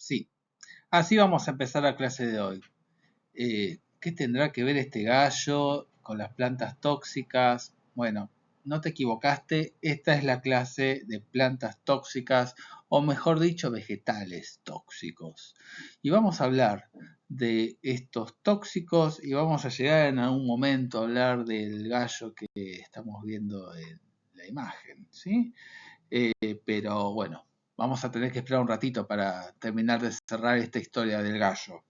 Sí, así vamos a empezar la clase de hoy. ¿Qué tendrá que ver este gallo con las plantas tóxicas? Bueno, no te equivocaste, esta es la clase de plantas tóxicas, o mejor dicho, vegetales tóxicos. Y vamos a hablar de estos tóxicos y vamos a llegar en algún momento a hablar del gallo que estamos viendo en la imagen, ¿sí? Pero bueno, vamos a tener que esperar un ratito para terminar de cerrar esta historia del gallo.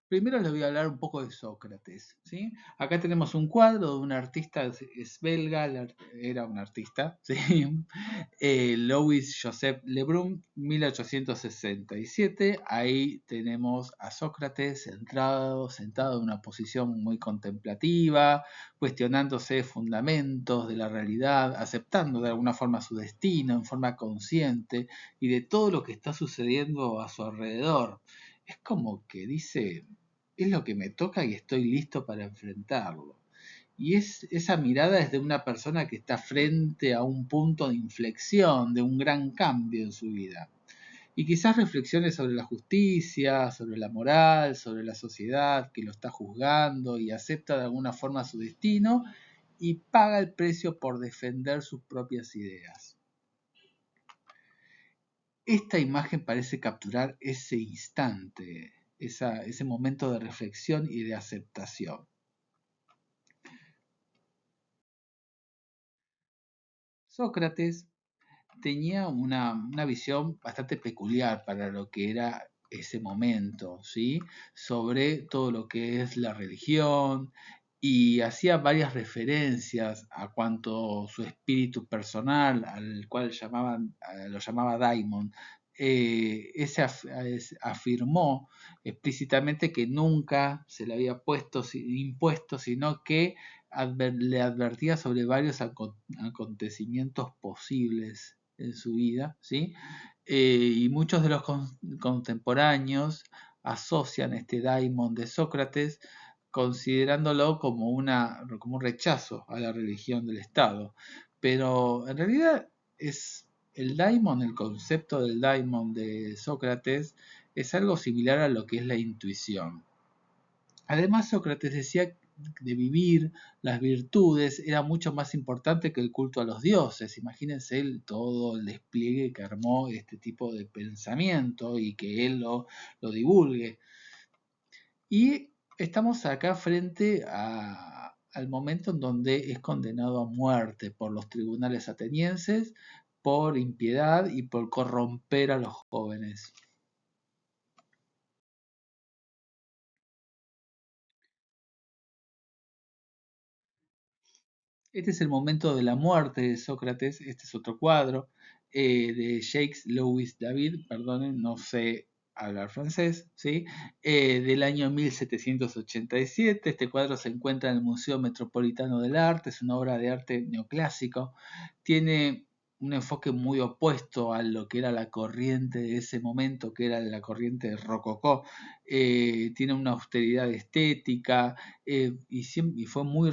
Primero les voy a hablar un poco de Sócrates, ¿sí? Acá tenemos un cuadro de un artista, es belga, era un artista, ¿sí? Louis Joseph Lebrun, 1867. Ahí tenemos a Sócrates sentado en una posición muy contemplativa, cuestionándose fundamentos de la realidad, aceptando de alguna forma su destino en forma consciente y de todo lo que está sucediendo a su alrededor. Es como que dice, es lo que me toca y estoy listo para enfrentarlo. Y esa mirada es de una persona que está frente a un punto de inflexión, de un gran cambio en su vida. Y quizás reflexione sobre la justicia, sobre la moral, sobre la sociedad que lo está juzgando y acepta de alguna forma su destino y paga el precio por defender sus propias ideas. Esta imagen parece capturar ese instante, ese momento de reflexión y de aceptación. Sócrates tenía una visión bastante peculiar para lo que era ese momento, ¿sí? Sobre todo lo que es la religión y hacía varias referencias a cuanto su espíritu personal, al cual lo llamaba Daimon, afirmó explícitamente que nunca se le había impuesto, sino que le advertía sobre varios acontecimientos posibles en su vida, ¿sí? Y muchos de los contemporáneos asocian este daimon de Sócrates considerándolo como un rechazo a la religión del Estado. Pero en realidad es el daimon, el concepto del daimon de Sócrates es algo similar a lo que es la intuición. Además, Sócrates decía de vivir las virtudes era mucho más importante que el culto a los dioses. Imagínense todo el despliegue que armó este tipo de pensamiento y que él lo divulgue. Y estamos acá frente al momento en donde es condenado a muerte por los tribunales atenienses por impiedad y por corromper a los jóvenes. Este es el momento de la muerte de Sócrates. Este es otro cuadro de Jacques Louis David, perdonen, no sé hablar francés, ¿sí? Del año 1787. Este cuadro se encuentra en el Museo Metropolitano del Arte, es una obra de arte neoclásico. Tiene un enfoque muy opuesto a lo que era la corriente de ese momento, que era la corriente rococó. Tiene una austeridad estética, y fue muy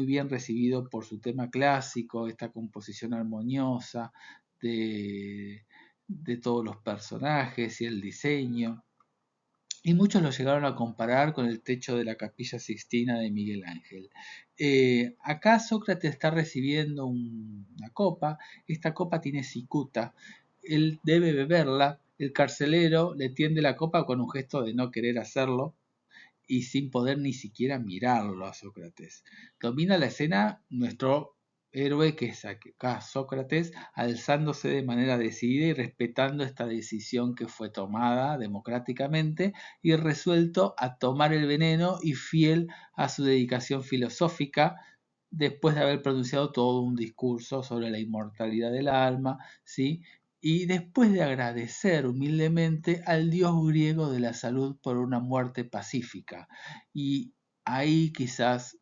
bien recibido por su tema clásico, esta composición armoniosa de todos los personajes y el diseño. Y muchos lo llegaron a comparar con el techo de la Capilla Sixtina de Miguel Ángel. Acá Sócrates está recibiendo una copa, esta copa tiene cicuta, él debe beberla, el carcelero le tiende la copa con un gesto de no querer hacerlo, y sin poder ni siquiera mirarlo a Sócrates. Domina la escena nuestro héroe, que es acá Sócrates, alzándose de manera decidida y respetando esta decisión que fue tomada democráticamente y resuelto a tomar el veneno y fiel a su dedicación filosófica después de haber pronunciado todo un discurso sobre la inmortalidad del alma, ¿sí? Y después de agradecer humildemente al dios griego de la salud por una muerte pacífica. Y ahí quizás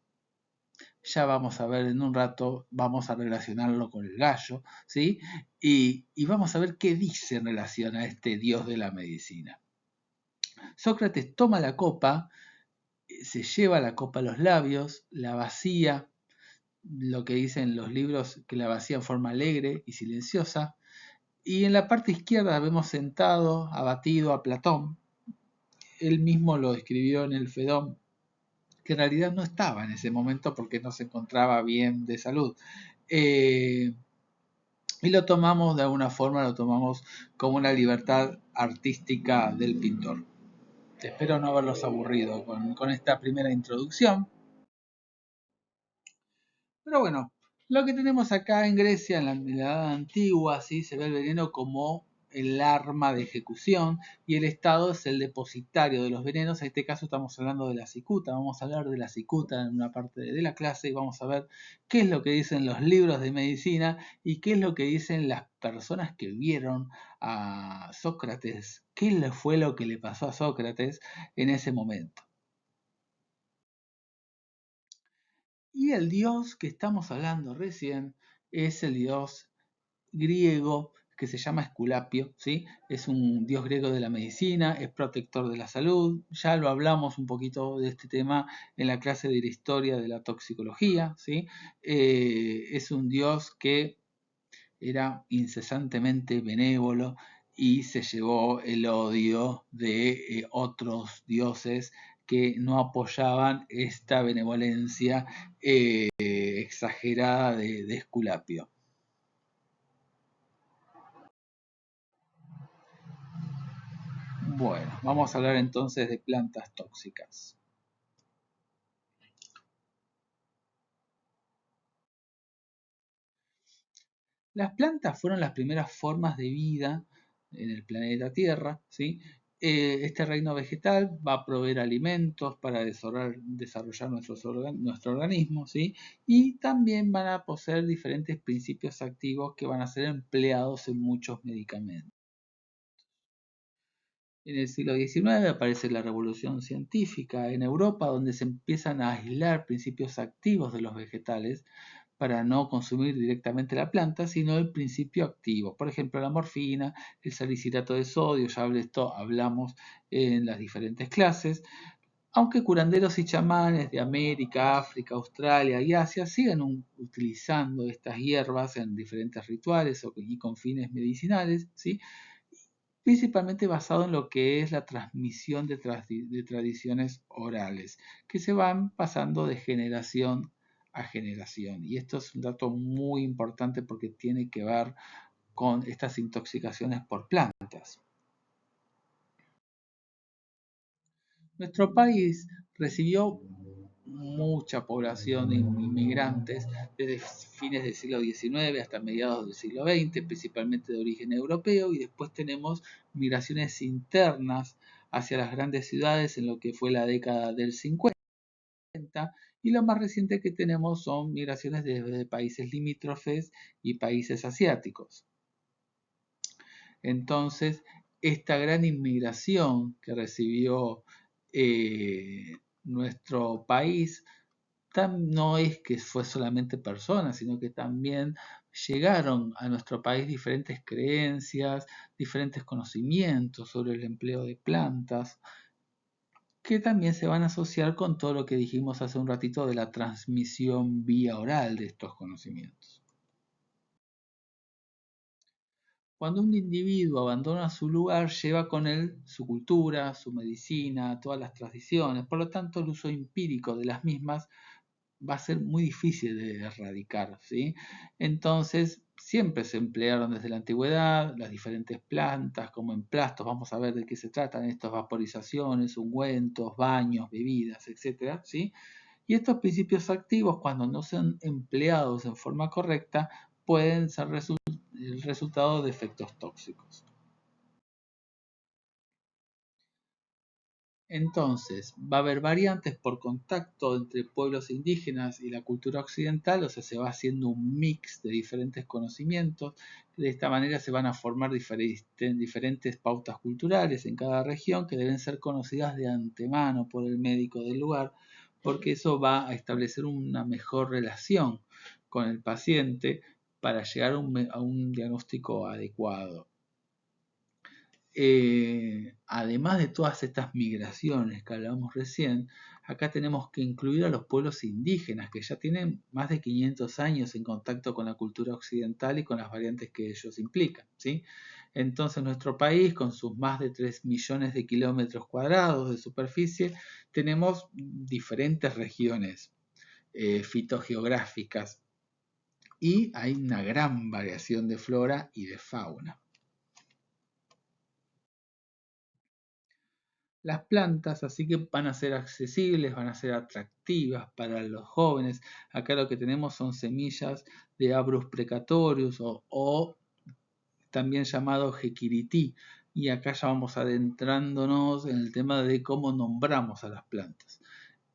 ya vamos a ver en un rato, vamos a relacionarlo con el gallo, ¿sí? Y vamos a ver qué dice en relación a este dios de la medicina. Sócrates toma la copa, se lleva la copa a los labios, la vacía, lo que dicen los libros que la vacía en forma alegre y silenciosa, Y en la parte izquierda vemos sentado, abatido a Platón. Él mismo lo escribió en el Fedón, que en realidad no estaba en ese momento porque no se encontraba bien de salud. Y lo tomamos de alguna forma, lo tomamos como una libertad artística del pintor. Espero no haberlos aburrido con esta primera introducción. Pero bueno, lo que tenemos acá en Grecia, en la Edad Antigua, ¿sí? Se ve el veneno como el arma de ejecución y el Estado es el depositario de los venenos. En este caso estamos hablando de la cicuta. Vamos a hablar de la cicuta en una parte de la clase y vamos a ver qué es lo que dicen los libros de medicina y qué es lo que dicen las personas que vieron a Sócrates. ¿Qué fue lo que le pasó a Sócrates en ese momento? Y el dios que estamos hablando recién es el dios griego que se llama Esculapio, ¿sí? Es un dios griego de la medicina, es protector de la salud. Ya lo hablamos un poquito de este tema en la clase de la historia de la toxicología, ¿sí? Es un dios que era incesantemente benévolo y se llevó el odio de otros dioses que no apoyaban esta benevolencia exagerada de Esculapio. Bueno, vamos a hablar entonces de plantas tóxicas. Las plantas fueron las primeras formas de vida en el planeta Tierra, ¿sí? Este reino vegetal va a proveer alimentos para desarrollar nuestro organismo, ¿sí? Y también van a poseer diferentes principios activos que van a ser empleados en muchos medicamentos. En el siglo XIX aparece la revolución científica en Europa, donde se empiezan a aislar principios activos de los vegetales para no consumir directamente la planta, sino el principio activo. Por ejemplo, la morfina, el salicilato de sodio, ya de esto hablamos en las diferentes clases. Aunque curanderos y chamanes de América, África, Australia y Asia siguen utilizando estas hierbas en diferentes rituales y con fines medicinales, ¿sí? Principalmente basado en lo que es la transmisión de tradiciones orales, que se van pasando de generación a generación. Y esto es un dato muy importante porque tiene que ver con estas intoxicaciones por plantas. Nuestro país recibió mucha población de inmigrantes desde fines del siglo XIX hasta mediados del siglo XX, principalmente de origen europeo, y después tenemos migraciones internas hacia las grandes ciudades en lo que fue la década del 50, y lo más reciente que tenemos son migraciones desde países limítrofes y países asiáticos. Entonces, esta gran inmigración que recibió nuestro país no es que fue solamente personas, sino que también llegaron a nuestro país diferentes creencias, diferentes conocimientos sobre el empleo de plantas, que también se van a asociar con todo lo que dijimos hace un ratito de la transmisión vía oral de estos conocimientos. Cuando un individuo abandona su lugar, lleva con él su cultura, su medicina, todas las tradiciones. Por lo tanto, el uso empírico de las mismas va a ser muy difícil de erradicar, ¿sí? Entonces, siempre se emplearon desde la antigüedad las diferentes plantas como emplastos. Vamos a ver de qué se tratan estas vaporizaciones, ungüentos, baños, bebidas, etcétera, ¿sí? Y estos principios activos, cuando no sean empleados en forma correcta, pueden ser el resultado de efectos tóxicos. Entonces, va a haber variantes por contacto entre pueblos indígenas y la cultura occidental, o sea, se va haciendo un mix de diferentes conocimientos. De esta manera se van a formar diferentes pautas culturales en cada región que deben ser conocidas de antemano por el médico del lugar, porque eso va a establecer una mejor relación con el paciente para llegar a un diagnóstico adecuado. además de todas estas migraciones que hablábamos recién, acá tenemos que incluir a los pueblos indígenas, que ya tienen más de 500 años en contacto con la cultura occidental y con las variantes que ellos implican, ¿sí? Entonces nuestro país, con sus más de 3 millones de kilómetros cuadrados de superficie, tenemos diferentes regiones fitogeográficas y hay una gran variación de flora y de fauna. Las plantas, así que van a ser accesibles, van a ser atractivas para los jóvenes. Acá lo que tenemos son semillas de Abrus precatorius o también llamado Jequirity. Y acá ya vamos adentrándonos en el tema de cómo nombramos a las plantas.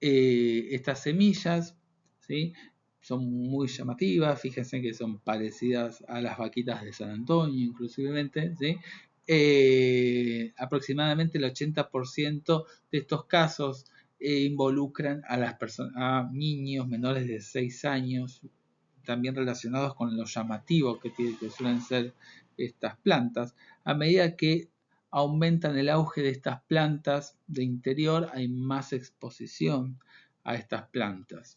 Estas semillas, ¿sí? Son muy llamativas, fíjense que son parecidas a las vaquitas de San Antonio, inclusivemente, ¿sí? Aproximadamente el 80% de estos casos involucran a las personas, a niños menores de 6 años, también relacionados con lo llamativo que suelen ser estas plantas. A medida que aumentan el auge de estas plantas de interior, hay más exposición a estas plantas.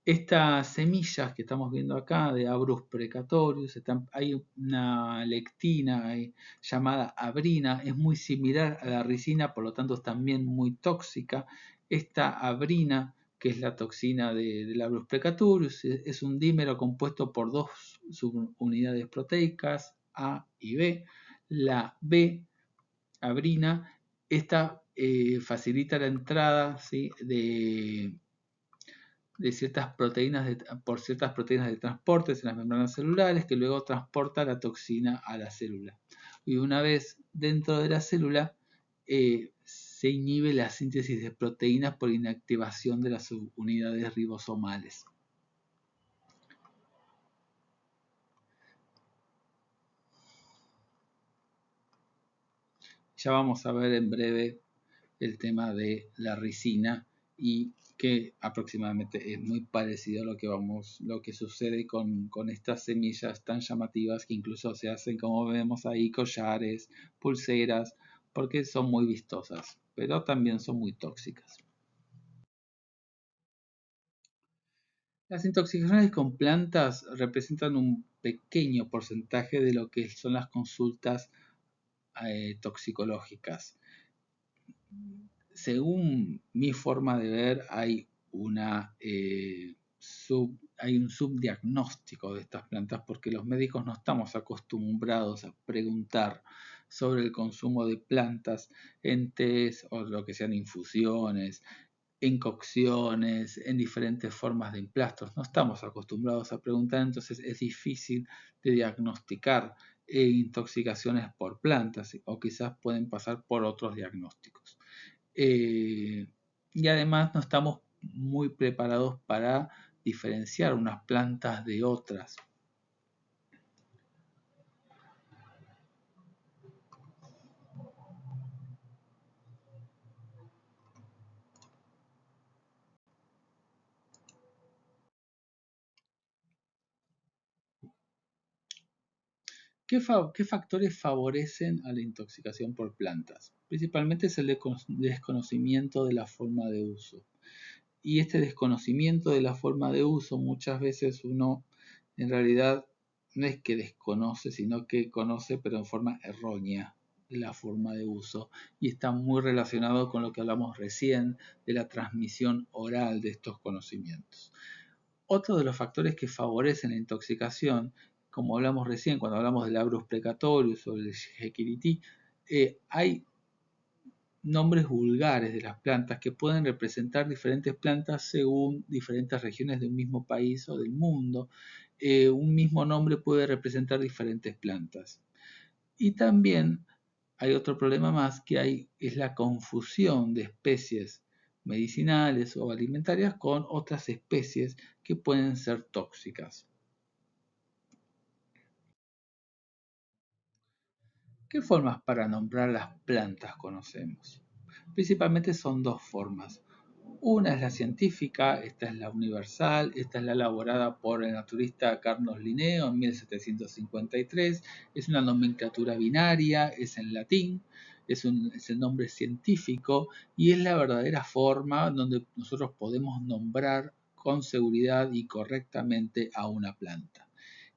Estas semillas que estamos viendo acá de Abrus precatorius, hay una lectina llamada abrina, es muy similar a la ricina, por lo tanto es también muy tóxica. Esta abrina, que es la toxina del Abrus precatorius, es un dímero compuesto por dos subunidades proteicas, A y B. La B, abrina, esta facilita la entrada, ¿sí?, de por ciertas proteínas de transporte en las membranas celulares que luego transporta la toxina a la célula. Y una vez dentro de la célula se inhibe la síntesis de proteínas por inactivación de las unidades ribosomales. Ya vamos a ver en breve el tema de la ricina y que aproximadamente es muy parecido a lo que sucede con estas semillas tan llamativas que incluso se hacen, como vemos ahí, collares, pulseras, porque son muy vistosas, pero también son muy tóxicas. Las intoxicaciones con plantas representan un pequeño porcentaje de lo que son las consultas toxicológicas. Según mi forma de ver, hay un subdiagnóstico de estas plantas porque los médicos no estamos acostumbrados a preguntar sobre el consumo de plantas en tés o lo que sean infusiones, en cocciones, en diferentes formas de emplastos. No estamos acostumbrados a preguntar, entonces es difícil de diagnosticar intoxicaciones por plantas o quizás pueden pasar por otros diagnósticos. Y además no estamos muy preparados para diferenciar unas plantas de otras. ¿Qué factores favorecen a la intoxicación por plantas? Principalmente es el desconocimiento de la forma de uso. Y este desconocimiento de la forma de uso, muchas veces uno en realidad no es que desconoce, sino que conoce pero en forma errónea la forma de uso y está muy relacionado con lo que hablamos recién de la transmisión oral de estos conocimientos. Otro de los factores que favorecen la intoxicación, como hablamos recién cuando hablamos del Abrus precatorius o del Jequirity, hay nombres vulgares de las plantas que pueden representar diferentes plantas según diferentes regiones de un mismo país o del mundo. Un mismo nombre puede representar diferentes plantas. Y también hay otro problema más es la confusión de especies medicinales o alimentarias con otras especies que pueden ser tóxicas. ¿Qué formas para nombrar las plantas conocemos? Principalmente son dos formas. Una es la científica, esta es la universal, esta es la elaborada por el naturalista Carlos Linneo en 1753, es una nomenclatura binaria, es en latín, es el nombre científico y es la verdadera forma donde nosotros podemos nombrar con seguridad y correctamente a una planta.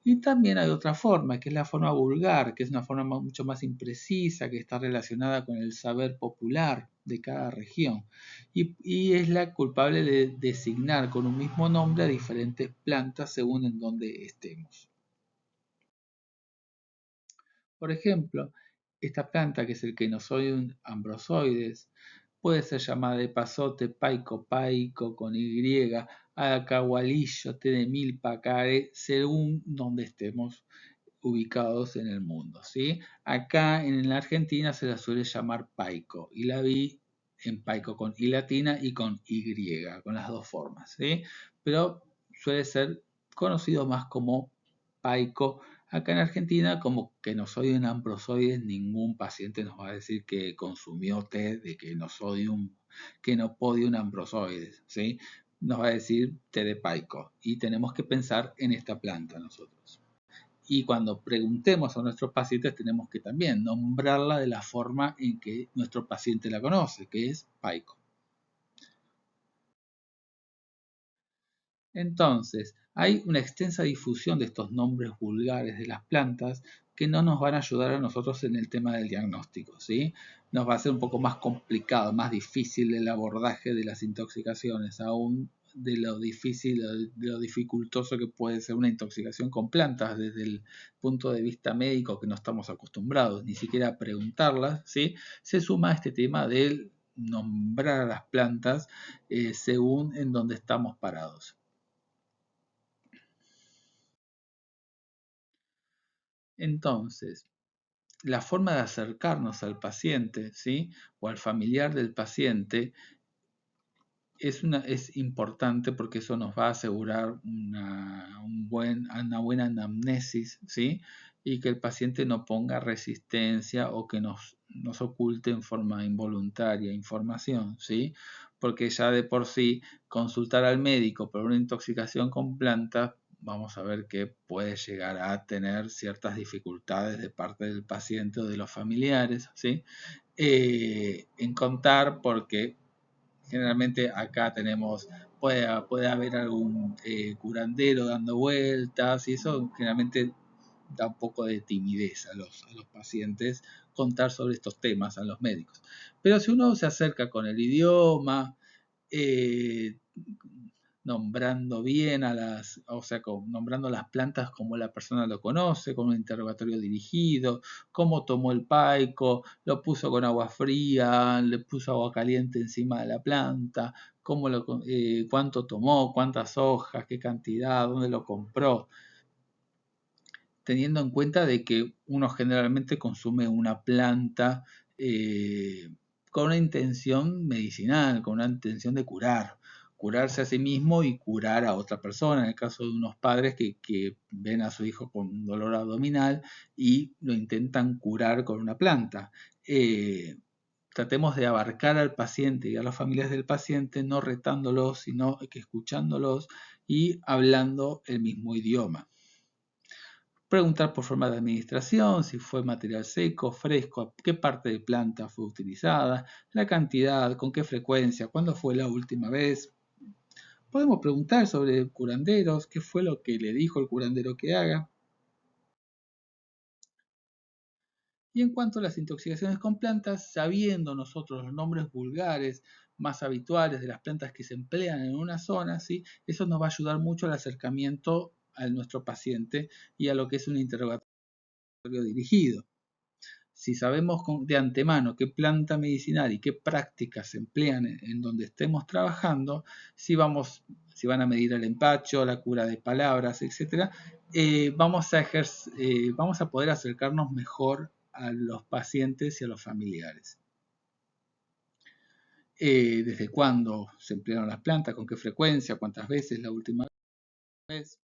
Y también hay otra forma, que es la forma vulgar, que es una forma mucho más imprecisa, que está relacionada con el saber popular de cada región. Y es la culpable de designar con un mismo nombre a diferentes plantas según en donde estemos. Por ejemplo, esta planta, que es el Caenosodium ambrosoides, puede ser llamada de pasote, paico, paico, con Y, acahualillo, té de milpa, care, según donde estemos ubicados en el mundo, ¿sí? Acá en la Argentina se la suele llamar paico y la vi en paico con I latina y con Y, con las dos formas, ¿sí? Pero suele ser conocido más como paico. Acá en Argentina, como que no soy un ambrosoides, ningún paciente nos va a decir que consumió té de que no soy que no podium ambrosoides, ¿sí? Nos va a decir té de paico y tenemos que pensar en esta planta nosotros. Y cuando preguntemos a nuestros pacientes tenemos que también nombrarla de la forma en que nuestro paciente la conoce, que es paico. Entonces, hay una extensa difusión de estos nombres vulgares de las plantas que no nos van a ayudar a nosotros en el tema del diagnóstico, ¿sí? Nos va a ser un poco más complicado, más difícil el abordaje de las intoxicaciones, aún de lo difícil, de lo dificultoso que puede ser una intoxicación con plantas desde el punto de vista médico que no estamos acostumbrados ni siquiera a preguntarlas, ¿sí? Se suma este tema del nombrar a las plantas según en donde estamos parados. Entonces, la forma de acercarnos al paciente, ¿sí? O al familiar del paciente es importante porque eso nos va a asegurar una buena anamnesis, ¿sí? Y que el paciente no ponga resistencia o que nos oculte en forma involuntaria información, ¿sí? Porque ya de por sí consultar al médico por una intoxicación con plantas, vamos a ver que puede llegar a tener ciertas dificultades de parte del paciente o de los familiares, ¿sí? En contar porque generalmente acá tenemos, puede haber algún curandero dando vueltas y eso generalmente da un poco de timidez a los pacientes contar sobre estos temas a los médicos. Pero si uno se acerca con el idioma, eh, nombrando bien o sea, nombrando las plantas como la persona lo conoce, con un interrogatorio dirigido, cómo tomó el paico, lo puso con agua fría, le puso agua caliente encima de la planta, cuánto tomó, cuántas hojas, qué cantidad, dónde lo compró, teniendo en cuenta de que uno generalmente consume una planta con una intención medicinal, con una intención de curarse a sí mismo y curar a otra persona. En el caso de unos padres que ven a su hijo con un dolor abdominal y lo intentan curar con una planta. Tratemos de abarcar al paciente y a las familias del paciente, no retándolos, sino que escuchándolos y hablando el mismo idioma. Preguntar por forma de administración, si fue material seco, fresco, qué parte de planta fue utilizada, la cantidad, con qué frecuencia, cuándo fue la última vez. Podemos preguntar sobre curanderos, qué fue lo que le dijo el curandero que haga. Y en cuanto a las intoxicaciones con plantas, sabiendo nosotros los nombres vulgares más habituales de las plantas que se emplean en una zona, ¿sí? Eso nos va a ayudar mucho al acercamiento a nuestro paciente y a lo que es un interrogatorio dirigido. Si sabemos de antemano qué planta medicinal y qué prácticas se emplean en donde estemos trabajando, si van a medir el empacho, la cura de palabras, etc., vamos a poder acercarnos mejor a los pacientes y a los familiares. Desde cuándo se emplearon las plantas, con qué frecuencia, cuántas veces, la última vez.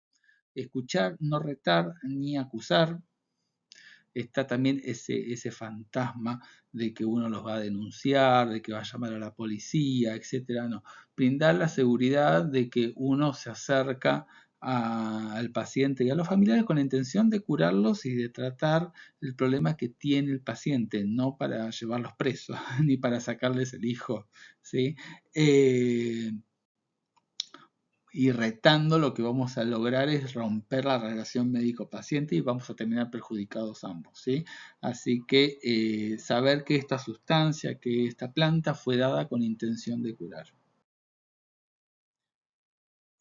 Escuchar, no retar ni acusar. está también ese fantasma de que uno los va a denunciar, de que va a llamar a la policía, etcétera. No, brindar la seguridad de que uno se acerca al paciente y a los familiares con la intención de curarlos y de tratar el problema que tiene el paciente, no para llevarlos presos ni para sacarles el hijo, ¿sí? Y retando, lo que vamos a lograr es romper la relación médico-paciente y vamos a terminar perjudicados ambos, ¿sí? Así que saber que esta sustancia, que esta planta fue dada con intención de curar.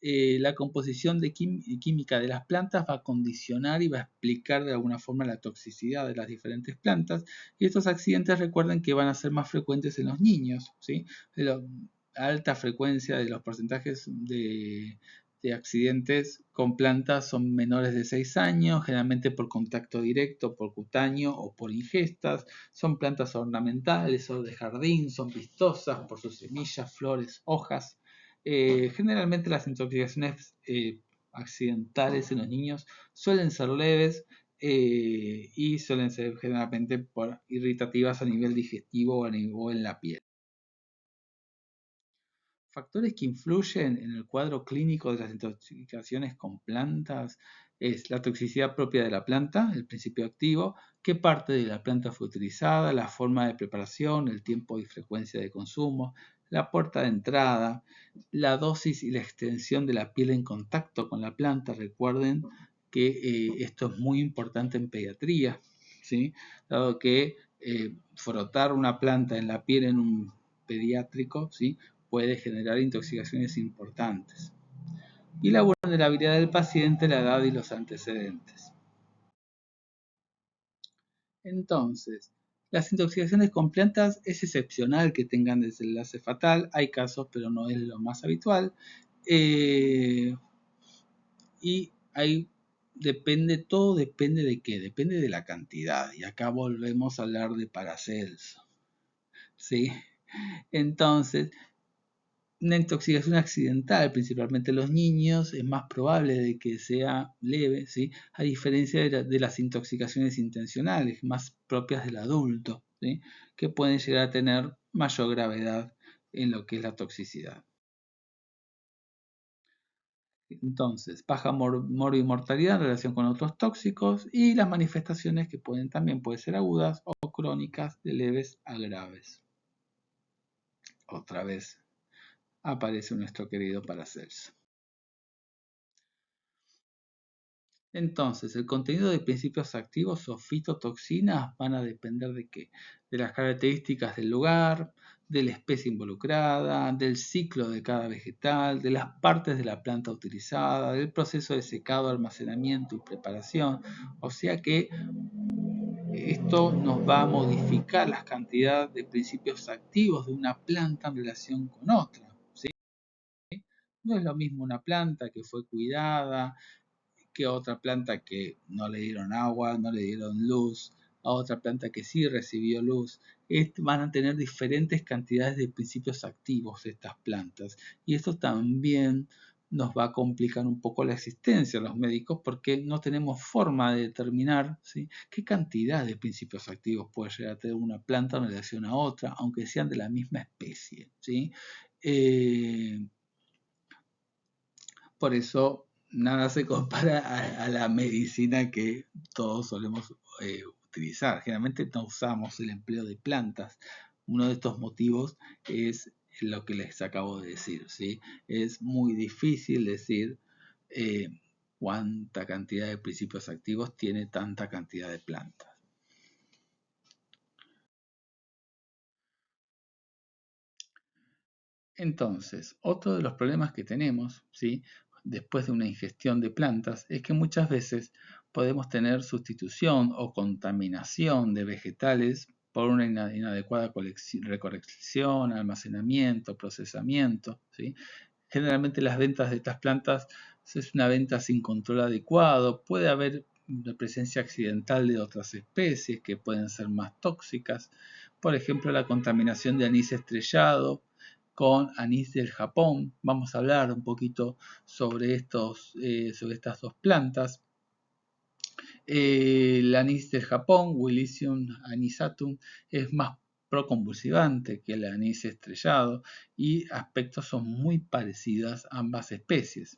La composición química de las plantas va a condicionar y va a explicar de alguna forma la toxicidad de las diferentes plantas, y estos accidentes, recuerden que van a ser más frecuentes en los niños, ¿sí? La alta frecuencia de los porcentajes de accidentes con plantas son menores de 6 años, generalmente por contacto directo, por cutáneo o por ingestas. Son plantas ornamentales o de jardín, son vistosas por sus semillas, flores, hojas. Generalmente las intoxicaciones accidentales en los niños suelen ser leves y suelen ser generalmente por irritativas a nivel digestivo o en la piel. Factores que influyen en el cuadro clínico de las intoxicaciones con plantas es la toxicidad propia de la planta, el principio activo, qué parte de la planta fue utilizada, la forma de preparación, el tiempo y frecuencia de consumo, la puerta de entrada, la dosis y la extensión de la piel en contacto con la planta. Recuerden que esto es muy importante en pediatría, ¿sí? Dado que frotar una planta en la piel en un pediátrico, ¿sí?, puede generar intoxicaciones importantes. Y la vulnerabilidad del paciente, la edad y los antecedentes. Entonces, las intoxicaciones con plantas es excepcional que tengan desenlace fatal. Hay casos, pero no es lo más habitual. Y todo depende de qué, depende de la cantidad. Y acá volvemos a hablar de Paracelso, ¿sí? Entonces, una intoxicación accidental, principalmente en los niños, es más probable de que sea leve, ¿sí?, a diferencia de las intoxicaciones intencionales, más propias del adulto, ¿sí?, que pueden llegar a tener mayor gravedad en lo que es la toxicidad. Entonces, baja mortalidad en relación con otros tóxicos y las manifestaciones que también pueden ser agudas o crónicas, de leves a graves. Otra vez aparece nuestro querido Paracelso. Entonces, el contenido de principios activos o fitotoxinas van a depender de qué? De las características del lugar, de la especie involucrada, del ciclo de cada vegetal, de las partes de la planta utilizada, del proceso de secado, almacenamiento y preparación. O sea que esto nos va a modificar las cantidades de principios activos de una planta en relación con otra, ¿sí? No es lo mismo una planta que fue cuidada que otra planta que no le dieron agua, no le dieron luz, a otra planta que sí recibió luz. Van a tener diferentes cantidades de principios activos estas plantas, y esto también nos va a complicar un poco la existencia de los médicos, porque no tenemos forma de determinar, ¿sí?, qué cantidad de principios activos puede llegar a tener una planta en relación a otra, aunque sean de la misma especie, ¿sí? Por eso nada se compara a la medicina que todos solemos utilizar. Generalmente no usamos el empleo de plantas. Uno de estos motivos es lo que les acabo de decir, ¿sí? Es muy difícil decir eh, cuánta cantidad de principios activos tiene tanta cantidad de plantas. Entonces, otro de los problemas que tenemos, ¿sí?, después de una ingestión de plantas, es que muchas veces podemos tener sustitución o contaminación de vegetales por una inadecuada recolección, almacenamiento, procesamiento, ¿sí? Generalmente las ventas de estas plantas es una venta sin control adecuado. Puede haber la presencia accidental de otras especies que pueden ser más tóxicas. Por ejemplo, la contaminación de anís estrellado con anís del Japón. Vamos a hablar un poquito sobre estas dos plantas. El anís del Japón, Willisium anisatum, es más proconvulsivante que el anís estrellado y aspectos son muy parecidas a ambas especies.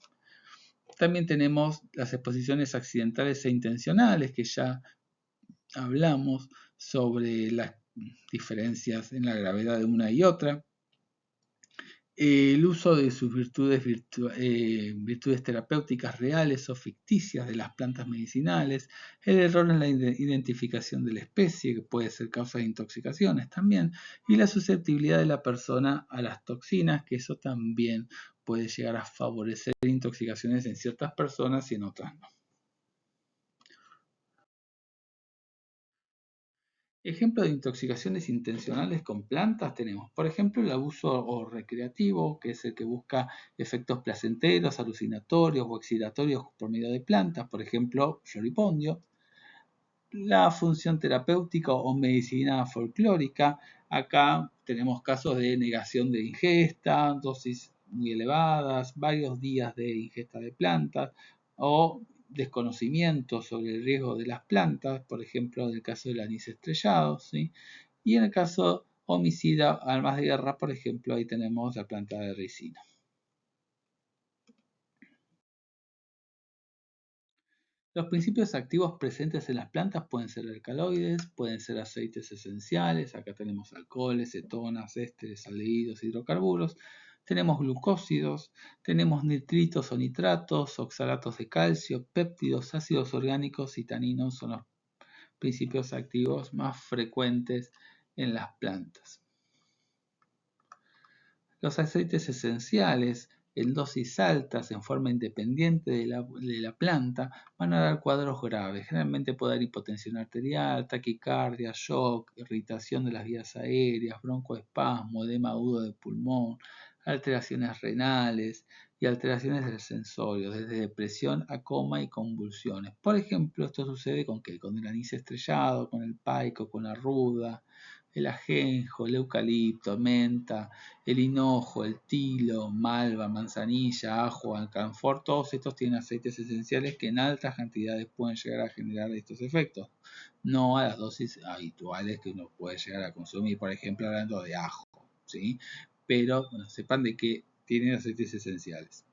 También tenemos las exposiciones accidentales e intencionales, que ya hablamos sobre las diferencias en la gravedad de una y otra. El uso de sus virtudes terapéuticas reales o ficticias de las plantas medicinales, el error en la identificación de la especie, que puede ser causa de intoxicaciones también, y la susceptibilidad de la persona a las toxinas, que eso también puede llegar a favorecer intoxicaciones en ciertas personas y en otras no. Ejemplos de intoxicaciones intencionales con plantas tenemos, por ejemplo, el abuso recreativo, que es el que busca efectos placenteros, alucinatorios o excitatorios por medio de plantas, por ejemplo, floripondio. La función terapéutica o medicina folclórica, acá tenemos casos de negación de ingesta, dosis muy elevadas, varios días de ingesta de plantas o desconocimiento sobre el riesgo de las plantas, por ejemplo, en el caso del anís estrellado, ¿sí? Y en el caso homicida, armas de guerra, por ejemplo, ahí tenemos la planta de ricina. Los principios activos presentes en las plantas pueden ser alcaloides, pueden ser aceites esenciales, acá tenemos alcoholes, cetonas, ésteres, aldehídos, hidrocarburos, tenemos glucósidos, tenemos nitritos o nitratos, oxalatos de calcio, péptidos, ácidos orgánicos y taninos son los principios activos más frecuentes en las plantas. Los aceites esenciales en dosis altas en forma independiente de la planta van a dar cuadros graves. Generalmente puede dar hipotensión arterial, taquicardia, shock, irritación de las vías aéreas, broncoespasmo, edema agudo de pulmón, alteraciones renales y alteraciones del sensorio, desde depresión a coma y convulsiones. Por ejemplo, esto sucede con el anís estrellado, con el paico, con la ruda, el ajenjo, el eucalipto, menta, el hinojo, el tilo, malva, manzanilla, ajo, alcanfor, todos estos tienen aceites esenciales que en altas cantidades pueden llegar a generar estos efectos, no a las dosis habituales que uno puede llegar a consumir, por ejemplo, hablando de ajo, ¿sí? Pero bueno, sepan de que tienen aceites esenciales.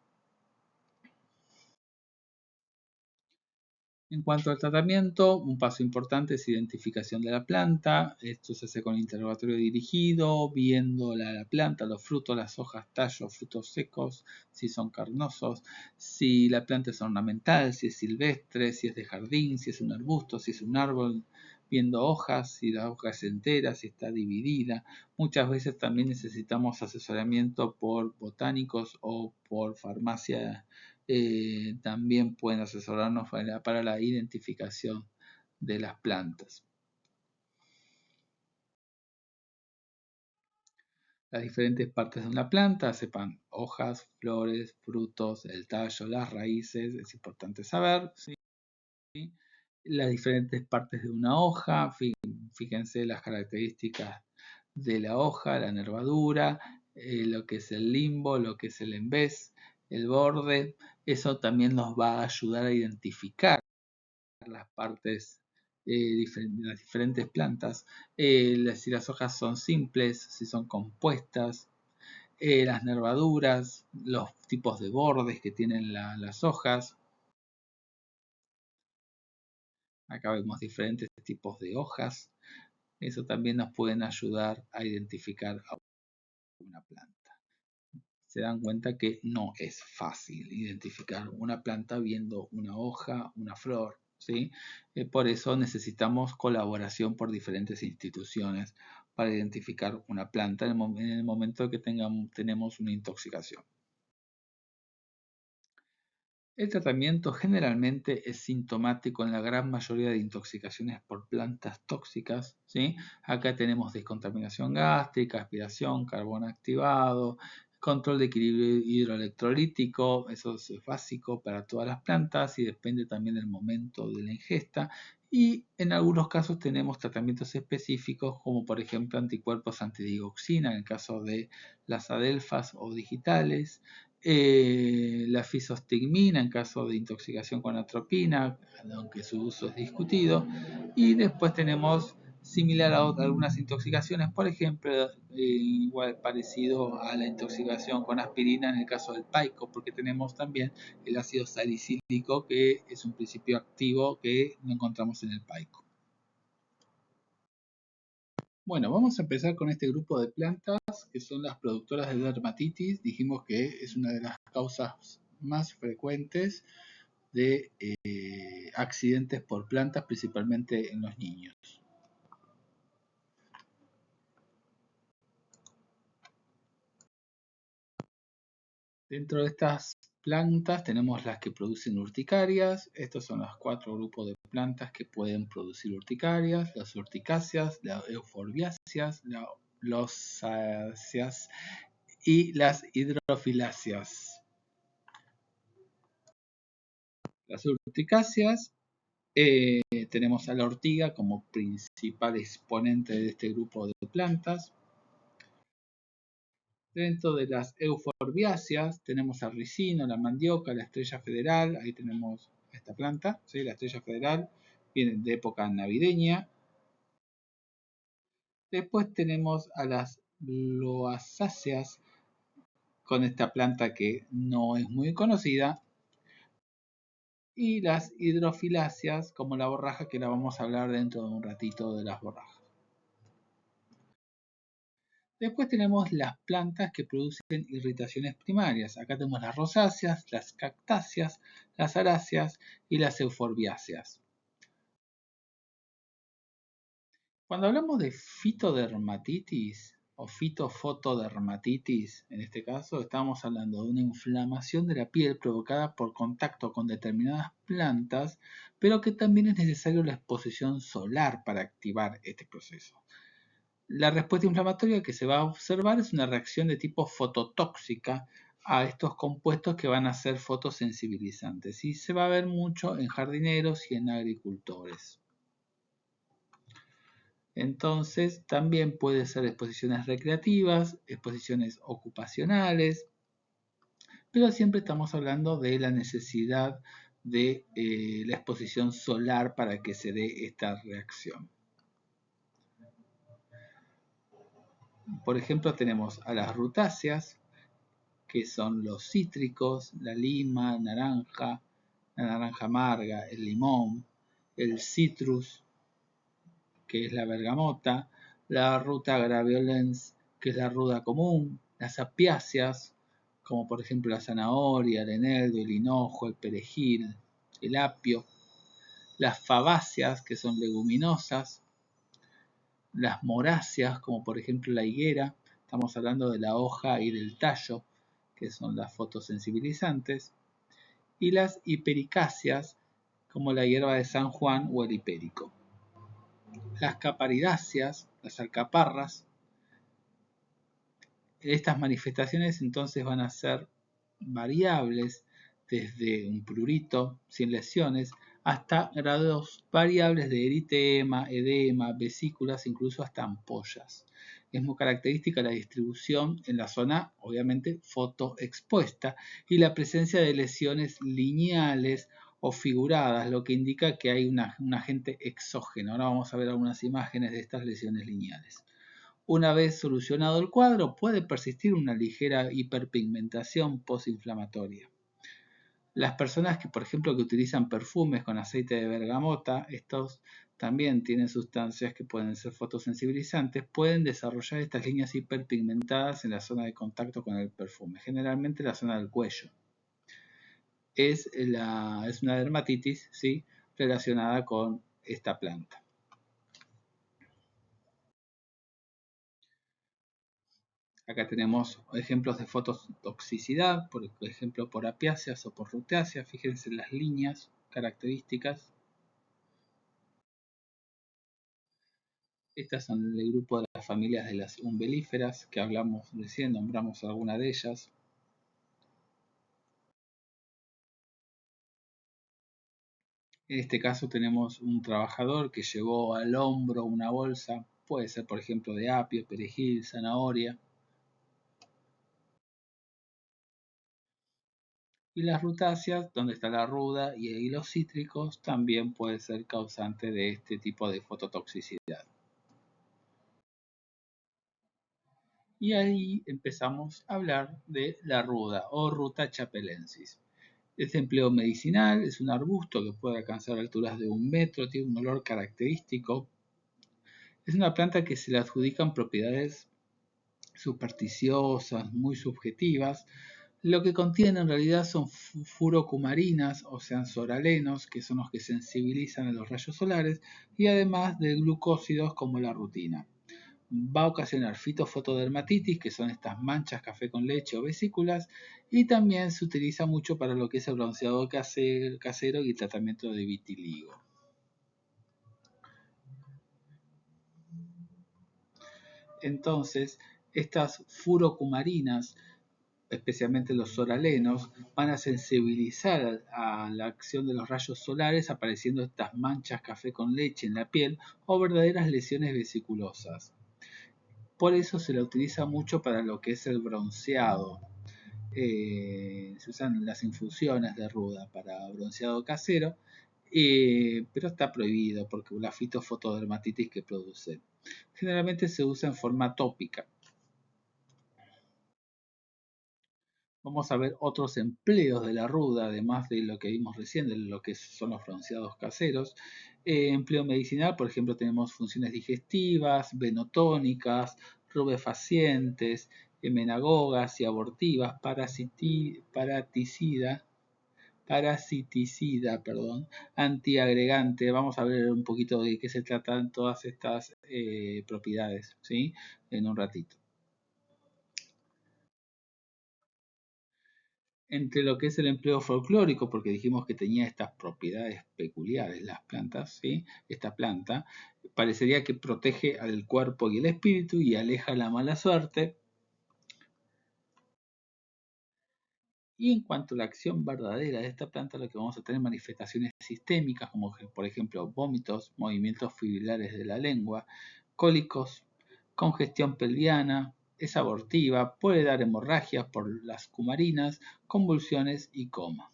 En cuanto al tratamiento, un paso importante es identificación de la planta. Esto se hace con interrogatorio dirigido, viendo la planta, los frutos, las hojas, tallos, frutos secos, si son carnosos, si la planta es ornamental, si es silvestre, si es de jardín, si es un arbusto, si es un árbol, viendo hojas, si la hoja es entera, si está dividida. Muchas veces también necesitamos asesoramiento por botánicos o por farmacia. También pueden asesorarnos para la identificación de las plantas. Las diferentes partes de una planta, sepan hojas, flores, frutos, el tallo, las raíces, es importante saber, ¿sí? Las diferentes partes de una hoja, fíjense las características de la hoja, la nervadura, lo que es el limbo, lo que es el embés, el borde, eso también nos va a ayudar a identificar las partes de las diferentes plantas, si las hojas son simples, si son compuestas, las nervaduras, los tipos de bordes que tienen las hojas. Acá vemos diferentes tipos de hojas. Eso también nos pueden ayudar a identificar a una planta. Se dan cuenta que no es fácil identificar una planta viendo una hoja, una flor, ¿sí? Por eso necesitamos colaboración por diferentes instituciones para identificar una planta en el momento que tenemos una intoxicación. El tratamiento generalmente es sintomático en la gran mayoría de intoxicaciones por plantas tóxicas, ¿sí? Acá tenemos descontaminación gástrica, aspiración, carbón activado, control de equilibrio hidroelectrolítico, eso es básico para todas las plantas y depende también del momento de la ingesta. Y en algunos casos tenemos tratamientos específicos como por ejemplo anticuerpos antidioxina en el caso de las adelfas o digitales, La fisostigmina en caso de intoxicación con atropina, aunque su uso es discutido. Y después tenemos, similar a algunas intoxicaciones, por ejemplo, igual parecido a la intoxicación con aspirina en el caso del paico, porque tenemos también el ácido salicílico, que es un principio activo que no encontramos en el paico. Bueno, vamos a empezar con este grupo de plantas que son las productoras de dermatitis. Dijimos que es una de las causas más frecuentes de accidentes por plantas, principalmente en los niños. Dentro de estas plantas tenemos las que producen urticarias. Estos son los 4 grupos de plantas que pueden producir urticarias: las urticáceas, las euforbiáceas, las losáceas y las hidrofiláceas. Las urticáceas, tenemos a la ortiga como principal exponente de este grupo de plantas. Dentro de las euforbiáceas tenemos al ricino, la mandioca, la estrella federal. Ahí tenemos esta planta, ¿sí? La estrella federal viene de época navideña. Después tenemos a las loasáceas con esta planta que no es muy conocida. Y las hidrofiláceas como la borraja, que la vamos a hablar dentro de un ratito de las borrajas. Después tenemos las plantas que producen irritaciones primarias. Acá tenemos las rosáceas, las cactáceas, las aráceas y las euforbiáceas. Cuando hablamos de fitodermatitis o fitofotodermatitis, en este caso estamos hablando de una inflamación de la piel provocada por contacto con determinadas plantas, pero que también es necesario la exposición solar para activar este proceso. La respuesta inflamatoria que se va a observar es una reacción de tipo fototóxica a estos compuestos que van a ser fotosensibilizantes, y se va a ver mucho en jardineros y en agricultores. Entonces, también puede ser exposiciones recreativas, exposiciones ocupacionales, pero siempre estamos hablando de la necesidad de la exposición solar para que se dé esta reacción. Por ejemplo, tenemos a las rutáceas, que son los cítricos, la lima, naranja, la naranja amarga, el limón, el citrus, que es la bergamota, la ruta graveolens, que es la ruda común, las apiáceas, como por ejemplo la zanahoria, el eneldo, el hinojo, el perejil, el apio, las fabáceas, que son leguminosas, las moráceas, como por ejemplo la higuera, estamos hablando de la hoja y del tallo, que son las fotosensibilizantes, y las hipericáceas, como la hierba de San Juan o el hipérico. Las caparidáceas, las alcaparras. Estas manifestaciones entonces van a ser variables, desde un prurito sin lesiones hasta grados variables de eritema, edema, vesículas, incluso hasta ampollas. Es muy característica la distribución en la zona, obviamente, fotoexpuesta, y la presencia de lesiones lineales o figuradas, lo que indica que hay un agente exógeno. Ahora vamos a ver algunas imágenes de estas lesiones lineales. Una vez solucionado el cuadro, puede persistir una ligera hiperpigmentación postinflamatoria. Las personas que, por ejemplo, que utilizan perfumes con aceite de bergamota, estos también tienen sustancias que pueden ser fotosensibilizantes, pueden desarrollar estas líneas hiperpigmentadas en la zona de contacto con el perfume, generalmente la zona del cuello. Es una dermatitis, ¿sí?, relacionada con esta planta. Acá tenemos ejemplos de fototoxicidad, por ejemplo por apiáceas o por rutáceas. Fíjense las líneas características. Estas son el grupo de las familias de las umbelíferas que hablamos recién, nombramos alguna de ellas. En este caso tenemos un trabajador que llevó al hombro una bolsa, puede ser por ejemplo de apio, perejil, zanahoria. Y las rutáceas, donde está la ruda y los cítricos, también puede ser causante de este tipo de fototoxicidad. Y ahí empezamos a hablar de la ruda o Ruta chapelensis. Es de empleo medicinal, es un arbusto que puede alcanzar alturas de 1 metro, tiene un olor característico. Es una planta que se le adjudican propiedades supersticiosas, muy subjetivas. Lo que contiene en realidad son furocumarinas, o sea, soralenos, que son los que sensibilizan a los rayos solares, y además de glucósidos como la rutina. Va a ocasionar fitofotodermatitis, que son estas manchas café con leche o vesículas, y también se utiliza mucho para lo que es el bronceado casero y el tratamiento de vitiligo. Entonces, estas furocumarinas, especialmente los soralenos, van a sensibilizar a la acción de los rayos solares, apareciendo estas manchas café con leche en la piel o verdaderas lesiones vesiculosas. Por eso se la utiliza mucho para lo que es el bronceado. Se usan las infusiones de ruda para bronceado casero, pero está prohibido porque la fitofotodermatitis que produce. Generalmente se usa en forma tópica. Vamos a ver otros empleos de la ruda, además de lo que vimos recién, de lo que son los bronceados caseros. Empleo medicinal, por ejemplo, tenemos funciones digestivas, venotónicas, rubefacientes, menagogas y abortivas, parasiticida, antiagregante. Vamos a ver un poquito de qué se tratan todas estas propiedades, ¿sí? En un ratito. Entre lo que es el empleo folclórico, porque dijimos que tenía estas propiedades peculiares las plantas, ¿sí? Esta planta parecería que protege al cuerpo y el espíritu y aleja la mala suerte. Y en cuanto a la acción verdadera de esta planta, lo que vamos a tener manifestaciones sistémicas, como por ejemplo vómitos, movimientos fibrilares de la lengua, cólicos, congestión pelviana, es abortiva, puede dar hemorragias por las cumarinas, convulsiones y coma.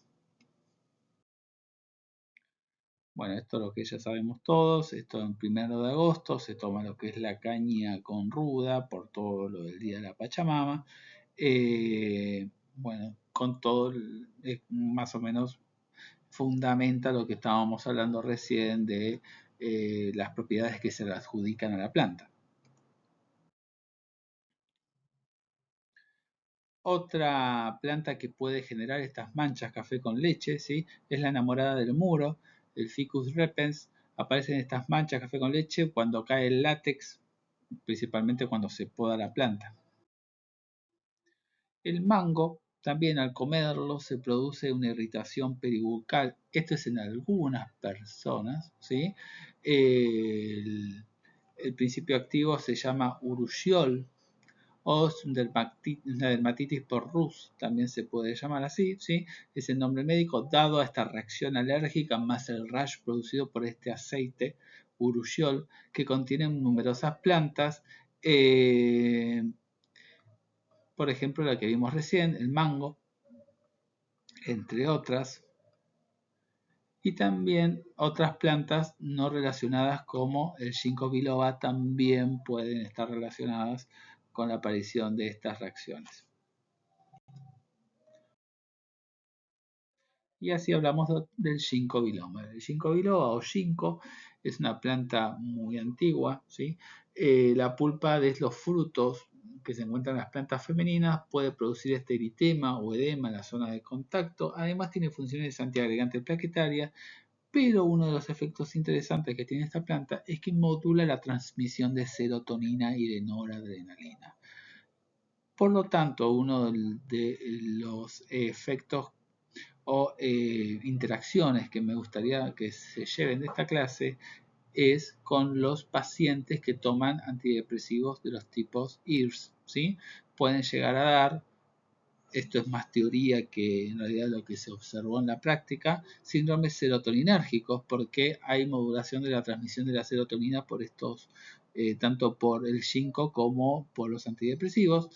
Bueno, esto es lo que ya sabemos todos. Esto en 1 de agosto se toma lo que es la caña con ruda por todo lo del Día de la Pachamama. Bueno, con todo, más o menos fundamenta lo que estábamos hablando recién de las propiedades que se le adjudican a la planta. Otra planta que puede generar estas manchas café con leche, ¿sí? Es la enamorada del muro, el Ficus repens. Aparecen estas manchas café con leche cuando cae el látex, principalmente cuando se poda la planta. El mango, también al comerlo, se produce una irritación peribucal. Esto es en algunas personas, ¿sí? El principio activo se llama urushiol, o una dermatitis por Rus, también se puede llamar así, ¿sí? Es el nombre médico dado a esta reacción alérgica más el rash producido por este aceite urushiol que contiene numerosas plantas, por ejemplo la que vimos recién, el mango, entre otras, y también otras plantas no relacionadas como el ginkgo biloba también pueden estar relacionadas con la aparición de estas reacciones. Y así hablamos del ginkgo biloba. El ginkgo biloba o ginkgo es una planta muy antigua, ¿sí? La pulpa de los frutos que se encuentran en las plantas femeninas puede producir este eritema o edema en la zona de contacto. Además tiene funciones antiagregantes plaquetarias, pero uno de los efectos interesantes que tiene esta planta es que modula la transmisión de serotonina y de noradrenalina. Por lo tanto, uno de los efectos o interacciones que me gustaría que se lleven de esta clase es con los pacientes que toman antidepresivos de los tipos IRS, ¿sí? Pueden llegar a dar, esto es más teoría que en realidad lo que se observó en la práctica, síndromes serotoninérgicos, porque hay modulación de la transmisión de la serotonina por estos tanto por el ginkgo como por los antidepresivos.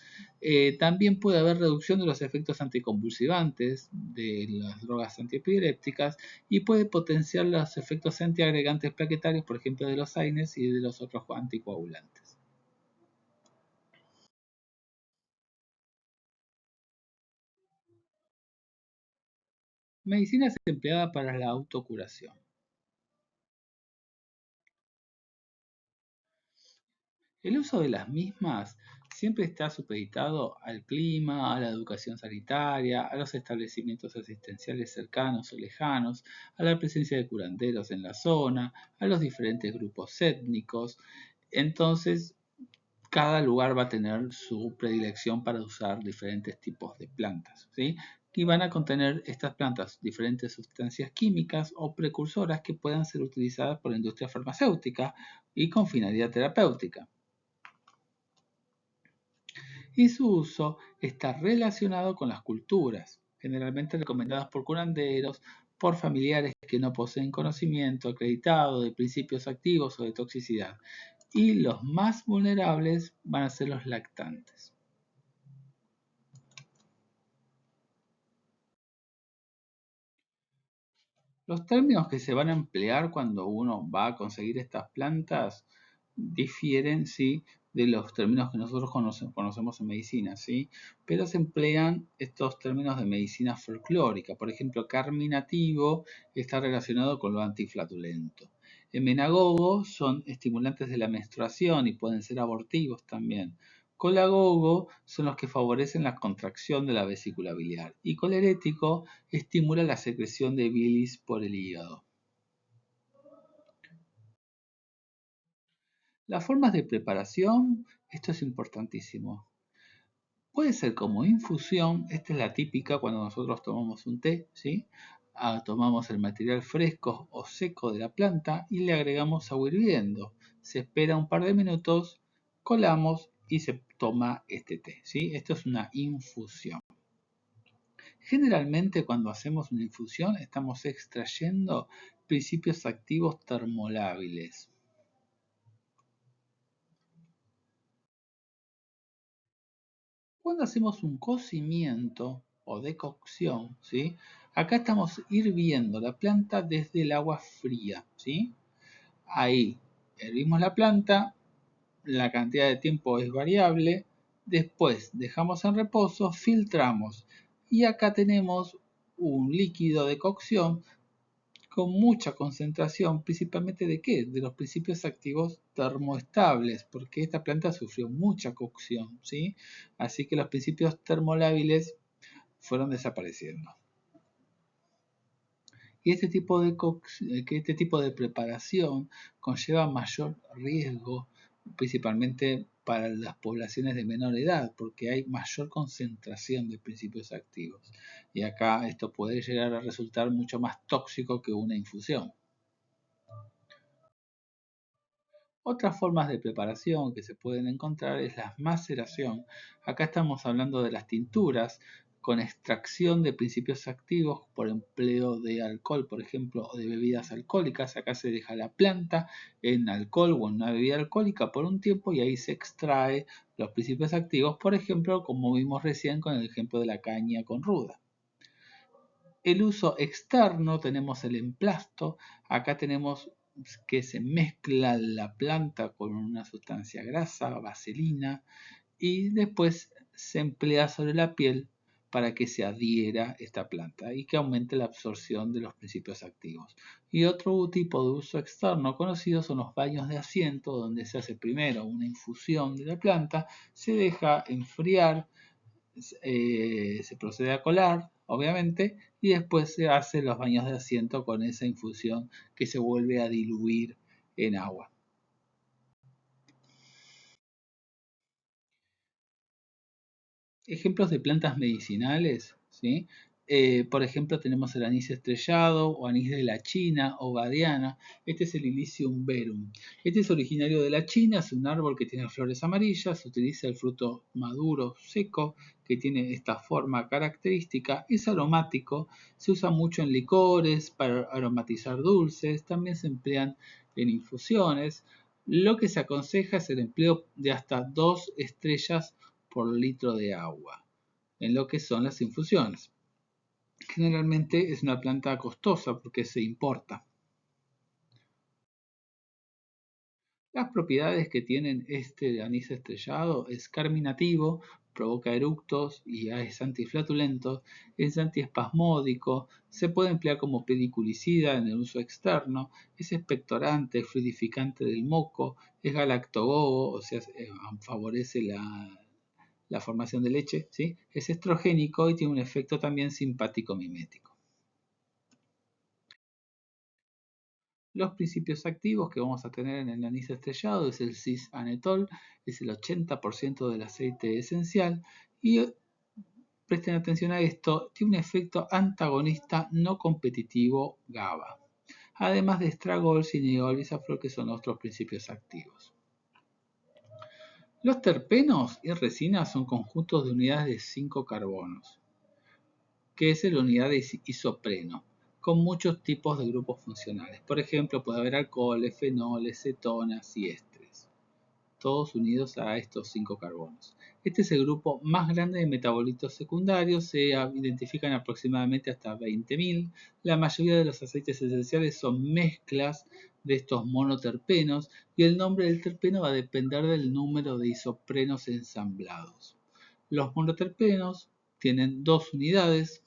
También puede haber reducción de los efectos anticonvulsivantes de las drogas antiepilépticas y puede potenciar los efectos antiagregantes plaquetarios, por ejemplo, de los AINES y de los otros anticoagulantes. Medicina es empleada para la autocuración. El uso de las mismas siempre está supeditado al clima, a la educación sanitaria, a los establecimientos asistenciales cercanos o lejanos, a la presencia de curanderos en la zona, a los diferentes grupos étnicos. Entonces, cada lugar va a tener su predilección para usar diferentes tipos de plantas, ¿sí? Y van a contener estas plantas diferentes sustancias químicas o precursoras que puedan ser utilizadas por la industria farmacéutica y con finalidad terapéutica. Y su uso está relacionado con las culturas, generalmente recomendadas por curanderos, por familiares que no poseen conocimiento acreditado de principios activos o de toxicidad. Y los más vulnerables van a ser los lactantes. Los términos que se van a emplear cuando uno va a conseguir estas plantas difieren, sí, de los términos que nosotros conocemos en medicina, ¿sí? Pero se emplean estos términos de medicina folclórica. Por ejemplo, carminativo está relacionado con lo antiflatulento. Emenagogo son estimulantes de la menstruación y pueden ser abortivos también. Colagogo son los que favorecen la contracción de la vesícula biliar. Y colerético estimula la secreción de bilis por el hígado. Las formas de preparación, esto es importantísimo. Puede ser como infusión, esta es la típica cuando nosotros tomamos un té, ¿sí? Tomamos el material fresco o seco de la planta y le agregamos agua hirviendo. Se espera un par de minutos, colamos y se toma este té, ¿sí? Esto es una infusión. Generalmente cuando hacemos una infusión estamos extrayendo principios activos termolábiles. Cuando hacemos un cocimiento o decocción, ¿sí? Acá estamos hirviendo la planta desde el agua fría, ¿sí? Ahí hervimos la planta, la cantidad de tiempo es variable, después dejamos en reposo, filtramos y acá tenemos un líquido de cocción con mucha concentración, principalmente de qué? De los principios activos termoestables, porque esta planta sufrió mucha cocción, ¿sí? Así que los principios termolábiles fueron desapareciendo. Y este tipo de preparación conlleva mayor riesgo, principalmente para las poblaciones de menor edad, porque hay mayor concentración de principios activos. Y acá esto puede llegar a resultar mucho más tóxico que una infusión. Otras formas de preparación que se pueden encontrar es la maceración. Acá estamos hablando de las tinturas con extracción de principios activos por empleo de alcohol, por ejemplo, o de bebidas alcohólicas. Acá se deja la planta en alcohol o en una bebida alcohólica por un tiempo y ahí se extrae los principios activos, por ejemplo, como vimos recién con el ejemplo de la caña con ruda. El uso externo tenemos el emplasto, acá tenemos que se mezcla la planta con una sustancia grasa, vaselina, y después se emplea sobre la piel para que se adhiera esta planta y que aumente la absorción de los principios activos. Y otro tipo de uso externo conocido son los baños de asiento, donde se hace primero una infusión de la planta, se deja enfriar, se procede a colar, obviamente, y después se hace los baños de asiento con esa infusión que se vuelve a diluir en agua. Ejemplos de plantas medicinales, ¿sí? Por ejemplo, tenemos el anís estrellado o anís de la China o badiana. Este es el Illicium verum. Este es originario de la China, es un árbol que tiene flores amarillas, se utiliza el fruto maduro seco que tiene esta forma característica, es aromático, se usa mucho en licores para aromatizar dulces, también se emplean en infusiones. Lo que se aconseja es el empleo de hasta 2 estrellas por litro de agua en lo que son las infusiones. Generalmente es una planta costosa porque se importa. Las propiedades que tienen este anís estrellado es carminativo, provoca eructos y es antiflatulento, es antiespasmódico, se puede emplear como pediculicida en el uso externo, es expectorante, fluidificante del moco, es galactogogo, o sea, favorece la formación de leche, ¿sí? Es estrogénico y tiene un efecto también simpático mimético. Los principios activos que vamos a tener en el anís estrellado es el cis-anetol, es el 80% del aceite esencial y presten atención a esto, tiene un efecto antagonista no competitivo GABA, además de estragol, cineol y bisaflor que son otros principios activos. Los terpenos y resinas son conjuntos de unidades de 5 carbonos, que es la unidad de isopreno, con muchos tipos de grupos funcionales. Por ejemplo, puede haber alcoholes, fenoles, cetonas y ésteres, todos unidos a estos 5 carbonos. Este es el grupo más grande de metabolitos secundarios, se identifican aproximadamente hasta 20.000. La mayoría de los aceites esenciales son mezclas de estos monoterpenos y el nombre del terpeno va a depender del número de isoprenos ensamblados. Los monoterpenos tienen 2 unidades,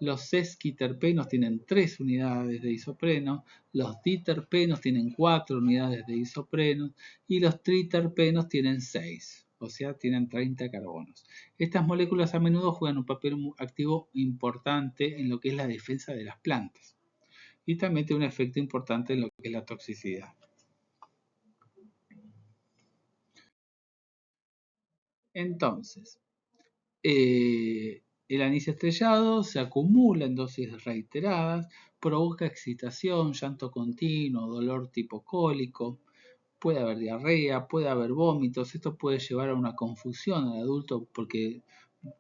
los sesquiterpenos tienen 3 unidades de isopreno, los diterpenos tienen 4 unidades de isopreno y los triterpenos tienen 6, o sea, tienen 30 carbonos. Estas moléculas a menudo juegan un papel activo importante en lo que es la defensa de las plantas y también tiene un efecto importante en lo que es la toxicidad. Entonces, el anís estrellado se acumula en dosis reiteradas, provoca excitación, llanto continuo, dolor tipo cólico, puede haber diarrea, puede haber vómitos. Esto puede llevar a una confusión al adulto porque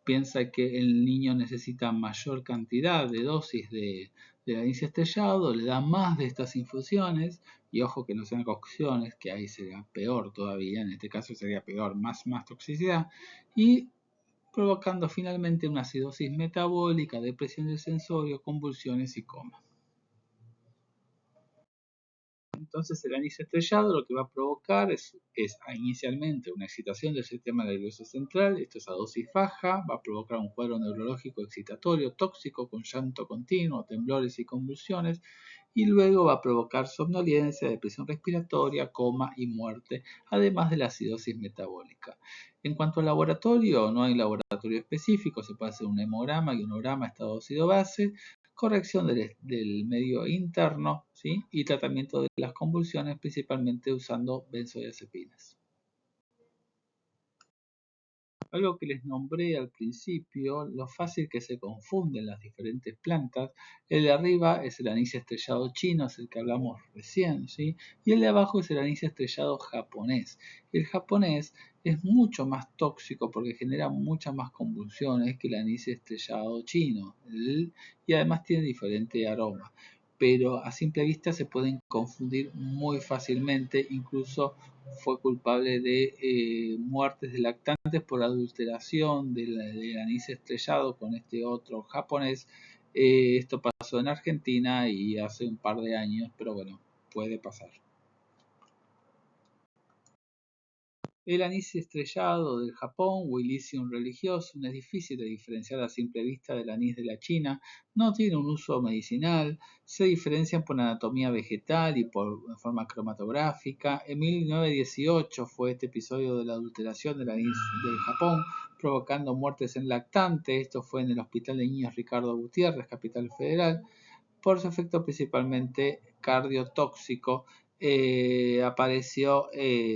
piensa que el niño necesita mayor cantidad de dosis de anís estrellado, le da más de estas infusiones, y ojo que no sean cocciones, que ahí sería peor todavía, en este caso sería peor, más toxicidad, y provocando finalmente una acidosis metabólica, depresión del sensorio, convulsiones y coma. Entonces el anís estrellado lo que va a provocar es inicialmente una excitación del sistema nervioso central, esto es a dosis baja, va a provocar un cuadro neurológico excitatorio tóxico con llanto continuo, temblores y convulsiones, y luego va a provocar somnolencia, depresión respiratoria, coma y muerte, además de la acidosis metabólica. En cuanto al laboratorio, no hay laboratorio específico, se puede hacer un hemograma y un ionograma estado ácido-base, corrección del medio interno, ¿sí? Y tratamiento de las convulsiones, principalmente usando benzodiazepinas. Algo que les nombré al principio, lo fácil que se confunden las diferentes plantas. El de arriba es el anís estrellado chino, es el que hablamos recién, ¿sí? Y el de abajo es el anís estrellado japonés. El japonés es mucho más tóxico porque genera muchas más convulsiones que el anís estrellado chino. Y además tiene diferente aroma. Pero a simple vista se pueden confundir muy fácilmente, incluso fue culpable de muertes de lactantes por adulteración del anís estrellado con este otro japonés. Esto pasó en Argentina y hace un par de años, pero bueno, puede pasar. El anís estrellado del Japón o Illicium religiosum es difícil de diferenciar a simple vista del anís de la China, no tiene un uso medicinal, se diferencian por anatomía vegetal y por forma cromatográfica. En 1918 fue este episodio de la adulteración del anís del Japón, provocando muertes en lactantes. Esto fue en el Hospital de Niños Ricardo Gutiérrez, Capital Federal, por su efecto principalmente cardiotóxico. Apareció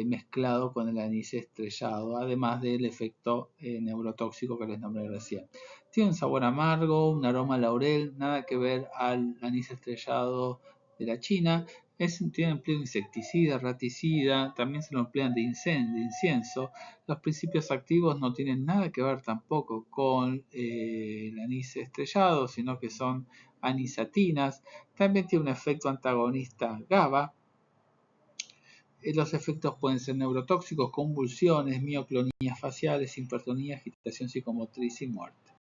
mezclado con el anís estrellado, además del efecto neurotóxico que les nombré recién. Tiene un sabor amargo, un aroma a laurel, nada que ver al anís estrellado de la China. Tiene empleo de insecticida, raticida, también se lo emplean de incienso. Los principios activos no tienen nada que ver tampoco con el anís estrellado, sino que son anisatinas. También tiene un efecto antagonista GABA. Los efectos pueden ser neurotóxicos, convulsiones, mioclonías faciales, hipertonía, agitación psicomotriz y muerte.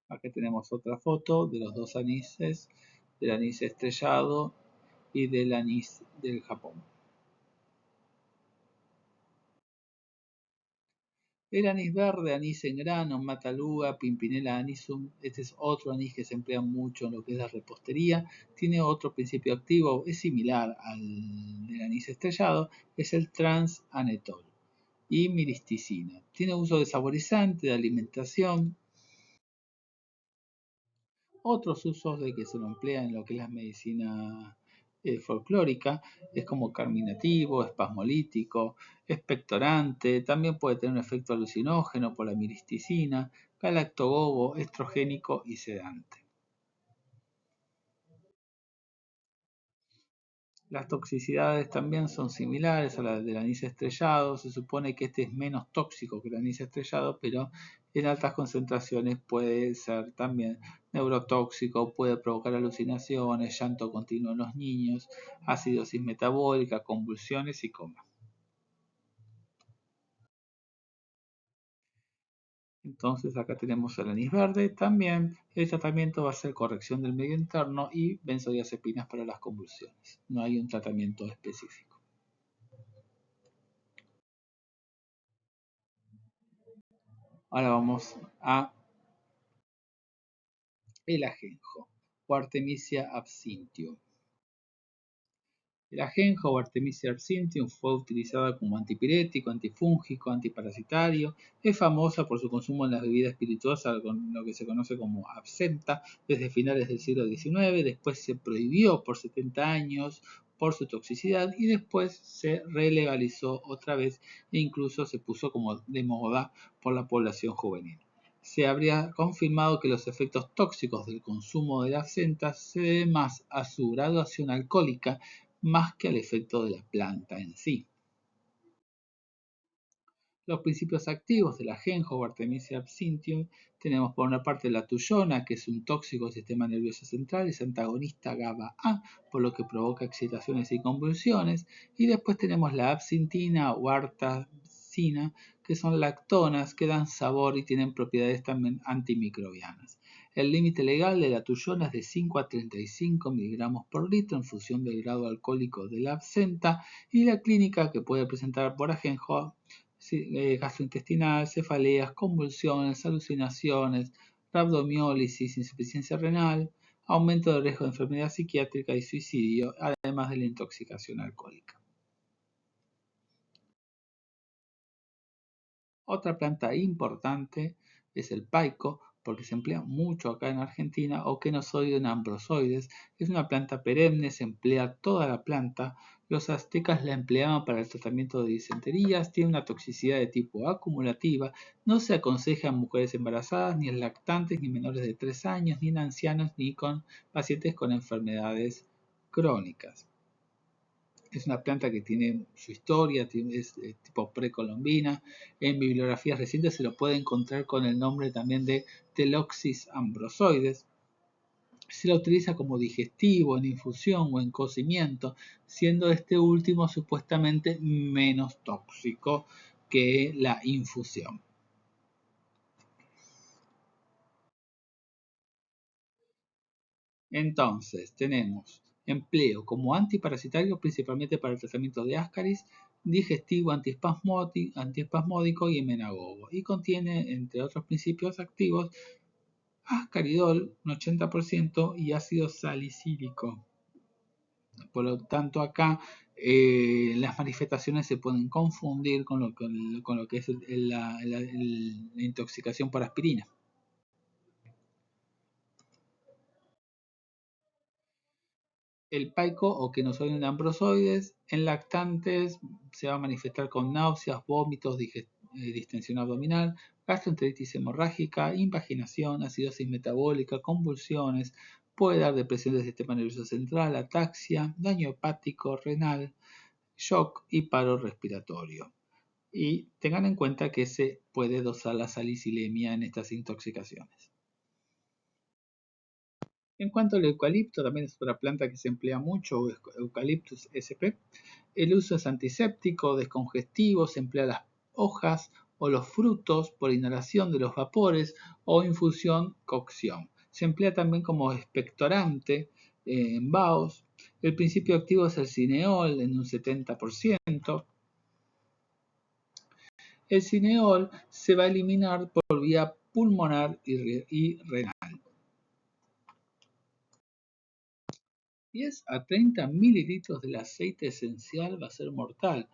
Aquí tenemos otra foto de los dos anises, del anís estrellado y del anís del Japón. El anís verde, anís en grano, mataluga, pimpinela anisum. Este es otro anís que se emplea mucho en lo que es la repostería. Tiene otro principio activo, es similar al del anís estrellado, es el transanetol y miristicina. Tiene uso de saborizante, de alimentación. Otros usos de que se lo emplea en lo que es la medicina folclórica es como carminativo, espasmolítico, expectorante, también puede tener un efecto alucinógeno por la miristicina, galactogogo, estrogénico y sedante. Las toxicidades también son similares a las del anís estrellado. Se supone que este es menos tóxico que el anís estrellado, pero en altas concentraciones puede ser también neurotóxico, puede provocar alucinaciones, llanto continuo en los niños, acidosis metabólica, convulsiones y coma. Entonces acá tenemos el anís verde. También el tratamiento va a ser corrección del medio interno y benzodiazepinas para las convulsiones. No hay un tratamiento específico. Ahora vamos a el ajenjo o Artemisia absinthium. El ajenjo o Artemisia absinthium fue utilizada como antipirético, antifúngico, antiparasitario. Es famosa por su consumo en las bebidas espirituosas, con lo que se conoce como absenta, desde finales del siglo XIX. Después se prohibió por 70 años por su toxicidad y después se relegalizó otra vez e incluso se puso como de moda por la población juvenil. Se habría confirmado que los efectos tóxicos del consumo de la absenta se deben más a su graduación alcohólica más que al efecto de la planta en sí. Los principios activos del ajenjo o Artemisia absinthium tenemos por una parte la tuyona, que es un tóxico del sistema nervioso central, es antagonista GABA-A, por lo que provoca excitaciones y convulsiones, y después tenemos la absintina o artacina, que son lactonas que dan sabor y tienen propiedades también antimicrobianas. El límite legal de la tuyona es de 5 a 35 miligramos por litro en función del grado alcohólico de la absenta, y la clínica que puede presentar por ajenjo gastrointestinal, cefaleas, convulsiones, alucinaciones, rabdomiólisis, insuficiencia renal, aumento del riesgo de enfermedad psiquiátrica y suicidio, además de la intoxicación alcohólica. Otra planta importante es el paico, porque se emplea mucho acá en Argentina, o Quenozoides ambrosoides. Es una planta perenne, se emplea toda la planta. Los aztecas la empleaban para el tratamiento de disenterías, tiene una toxicidad de tipo acumulativa, no se aconseja en mujeres embarazadas, ni en lactantes, ni menores de 3 años, ni en ancianos, ni con pacientes con enfermedades crónicas. Es una planta que tiene su historia, es tipo precolombina. En bibliografías recientes se lo puede encontrar con el nombre también de Teloxys ambrosoides. Se la utiliza como digestivo, en infusión o en cocimiento, siendo este último supuestamente menos tóxico que la infusión. Entonces, tenemos empleo como antiparasitario principalmente para el tratamiento de ascaris, digestivo, antiespasmódico y emenagogo. Y contiene, entre otros principios activos, ascaridol, un 80%, y ácido salicílico. Por lo tanto, acá las manifestaciones se pueden confundir con lo que es la intoxicación por aspirina. El paico o Quenozoides ambrosoides en lactantes se va a manifestar con náuseas, vómitos, distensión abdominal, gastroenteritis hemorrágica, invaginación, acidosis metabólica, convulsiones, puede dar depresión del sistema nervioso central, ataxia, daño hepático, renal, shock y paro respiratorio. Y tengan en cuenta que se puede dosar la salicilemia en estas intoxicaciones. En cuanto al eucalipto, también es otra planta que se emplea mucho, Eucalyptus sp. El uso es antiséptico, descongestivo, se emplea las hojas o los frutos por inhalación de los vapores o infusión, cocción. Se emplea también como expectorante en vaos. El principio activo es el cineol en un 70%. El cineol se va a eliminar por vía pulmonar y renal. 10 a 30 mililitros del aceite esencial va a ser mortal.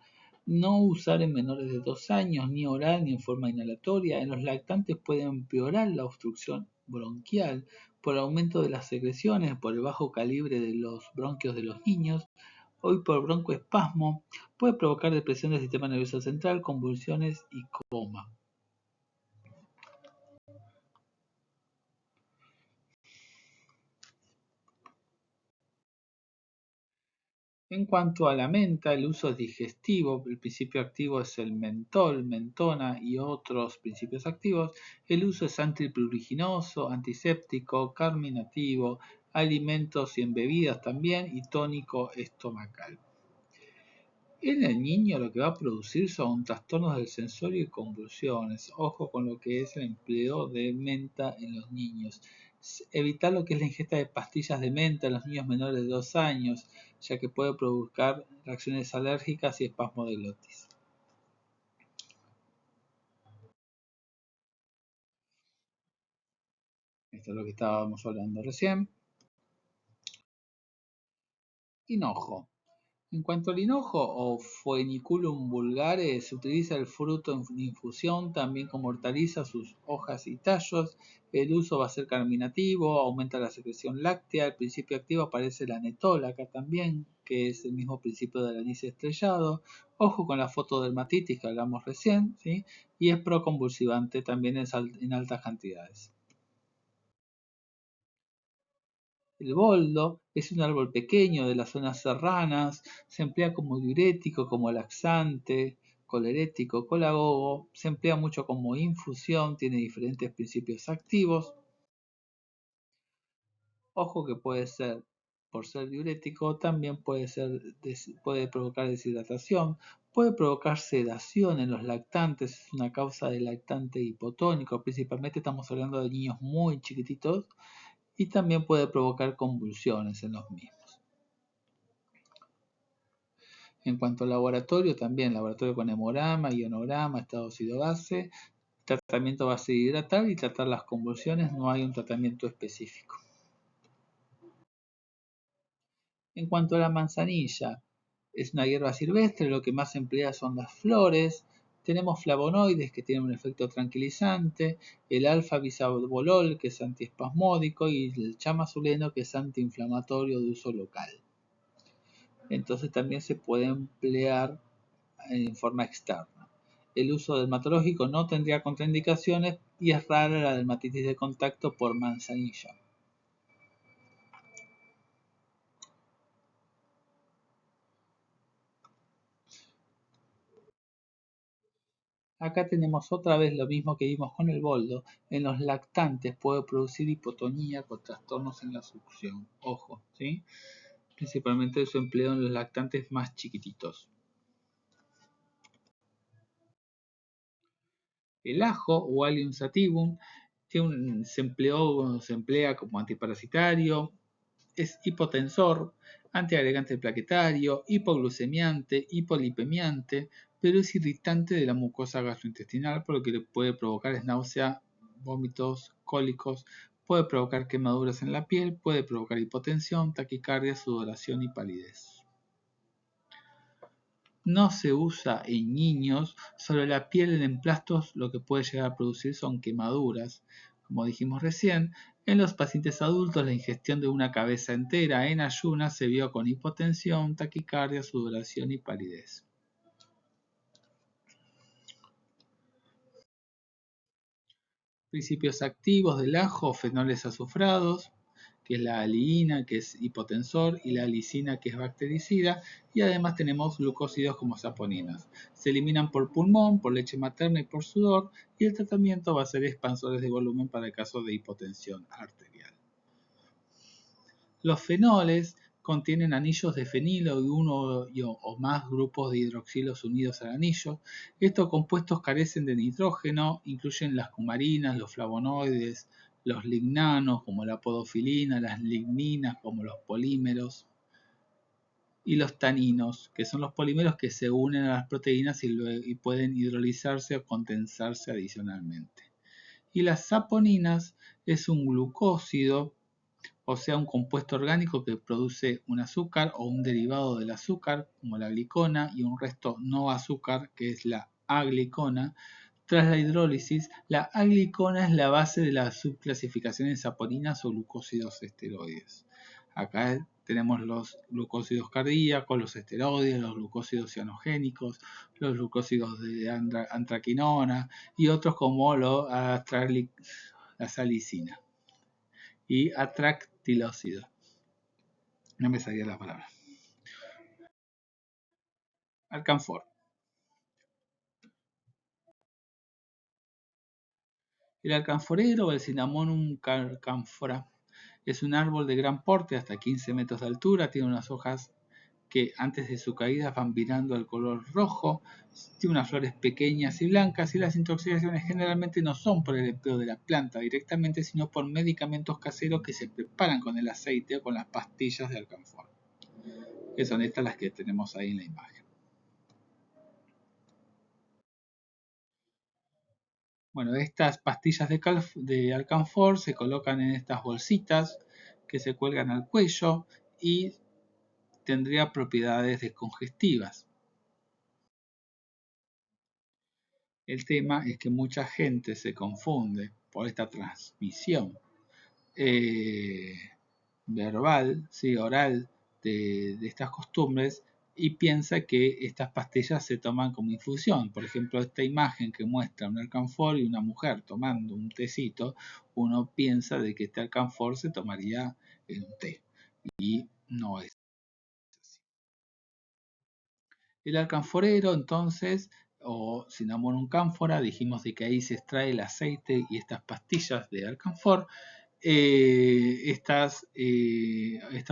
No usar en menores de 2 años, ni oral ni en forma inhalatoria. En los lactantes puede empeorar la obstrucción bronquial por aumento de las secreciones, por el bajo calibre de los bronquios de los niños, o por broncoespasmo. Puede provocar depresión del sistema nervioso central, convulsiones y coma. En cuanto a la menta, el uso es digestivo, el principio activo es el mentol, mentona y otros principios activos. El uso es antipruriginoso, antiséptico, carminativo, alimentos y en bebidas también y tónico estomacal. En el niño lo que va a producir son trastornos del sensorio y convulsiones. Ojo con lo que es el empleo de menta en los niños. Evitar lo que es la ingesta de pastillas de menta en los niños menores de 2 años, ya que puede provocar reacciones alérgicas y espasmo de glotis. Esto es lo que estábamos hablando recién. Hinojo. En cuanto al hinojo o Phoenicum vulgare, se utiliza el fruto en infusión también como hortaliza, sus hojas y tallos. El uso va a ser carminativo, aumenta la secreción láctea. El principio activo aparece la netola acá también, que es el mismo principio del anís estrellado. Ojo con la fotodermatitis que hablamos recién, ¿sí? Y es proconvulsivante también en altas cantidades. El boldo es un árbol pequeño de las zonas serranas, se emplea como diurético, como laxante, colerético, colagogo, se emplea mucho como infusión, tiene diferentes principios activos. Ojo que puede ser, por ser diurético, también puede provocar deshidratación, puede provocar sedación en los lactantes, es una causa de lactante hipotónico, principalmente estamos hablando de niños muy chiquititos, y también puede provocar convulsiones en los mismos. En cuanto al laboratorio, también laboratorio con hemograma, ionograma, estado ácido-base, tratamiento base hidratar y tratar las convulsiones, no hay un tratamiento específico. En cuanto a la manzanilla, es una hierba silvestre, lo que más se emplea son las flores. Tenemos flavonoides que tienen un efecto tranquilizante, el alfa-bisabolol que es antiespasmódico y el chamazuleno que es antiinflamatorio de uso local. Entonces también se puede emplear en forma externa. El uso dermatológico no tendría contraindicaciones y es rara la dermatitis de contacto por manzanilla. Acá tenemos otra vez lo mismo que vimos con el boldo. En los lactantes puede producir hipotonía con trastornos en la succión. Ojo, ¿sí? Principalmente su empleo en los lactantes más chiquititos. El ajo o Allium sativum se emplea como antiparasitario, es hipotensor, antiagregante plaquetario, hipoglucemiante, hipolipemiante, pero es irritante de la mucosa gastrointestinal, por lo que puede provocar náusea, vómitos, cólicos, puede provocar quemaduras en la piel, puede provocar hipotensión, taquicardia, sudoración y palidez. No se usa en niños, sobre la piel en emplastos lo que puede llegar a producir son quemaduras. Como dijimos recién, en los pacientes adultos la ingestión de una cabeza entera en ayunas se vio con hipotensión, taquicardia, sudoración y palidez. Principios activos del ajo, fenoles azufrados, que es la aliina, que es hipotensor, y la lisina, que es bactericida, y además tenemos glucósidos como saponinas. Se eliminan por pulmón, por leche materna y por sudor, y el tratamiento va a ser expansores de volumen para el caso de hipotensión arterial. Los fenoles contienen anillos de fenilo y uno o más grupos de hidroxilos unidos al anillo. Estos compuestos carecen de nitrógeno, incluyen las cumarinas, los flavonoides, los lignanos como la podofilina, las ligninas como los polímeros y los taninos, que son los polímeros que se unen a las proteínas y pueden hidrolizarse o condensarse adicionalmente. Y las saponinas es un glucósido, o sea, un compuesto orgánico que produce un azúcar o un derivado del azúcar, como la glicona, y un resto no azúcar, que es la aglicona. Tras la hidrólisis, la aglicona es la base de la subclasificación en saponinas o glucósidos esteroides. Acá tenemos los glucósidos cardíacos, los esteroides, los glucósidos cianogénicos, los glucósidos de antraquinona y otros como la salicina y atractilócido. No me salía la palabra. Alcanfor. El alcanforero o el Cinnamomum carcanfora es un árbol de gran porte, hasta 15 metros de altura, tiene unas hojas que antes de su caída van virando al color rojo, tiene unas flores pequeñas y blancas y las intoxicaciones generalmente no son por el empleo de la planta directamente, sino por medicamentos caseros que se preparan con el aceite o con las pastillas de alcanfor, que son estas las que tenemos ahí en la imagen. Bueno, estas pastillas de alcanfor se colocan en estas bolsitas que se cuelgan al cuello y tendría propiedades descongestivas. El tema es que mucha gente se confunde por esta transmisión verbal, sí, oral, de estas costumbres y piensa que estas pastillas se toman como infusión. Por ejemplo, esta imagen que muestra un alcanfor y una mujer tomando un tecito, uno piensa de que este alcanfor se tomaría en un té y no es así. El alcanforero entonces, o Cinnamomum camphora, dijimos de que ahí se extrae el aceite y estas pastillas de alcanfor. Estos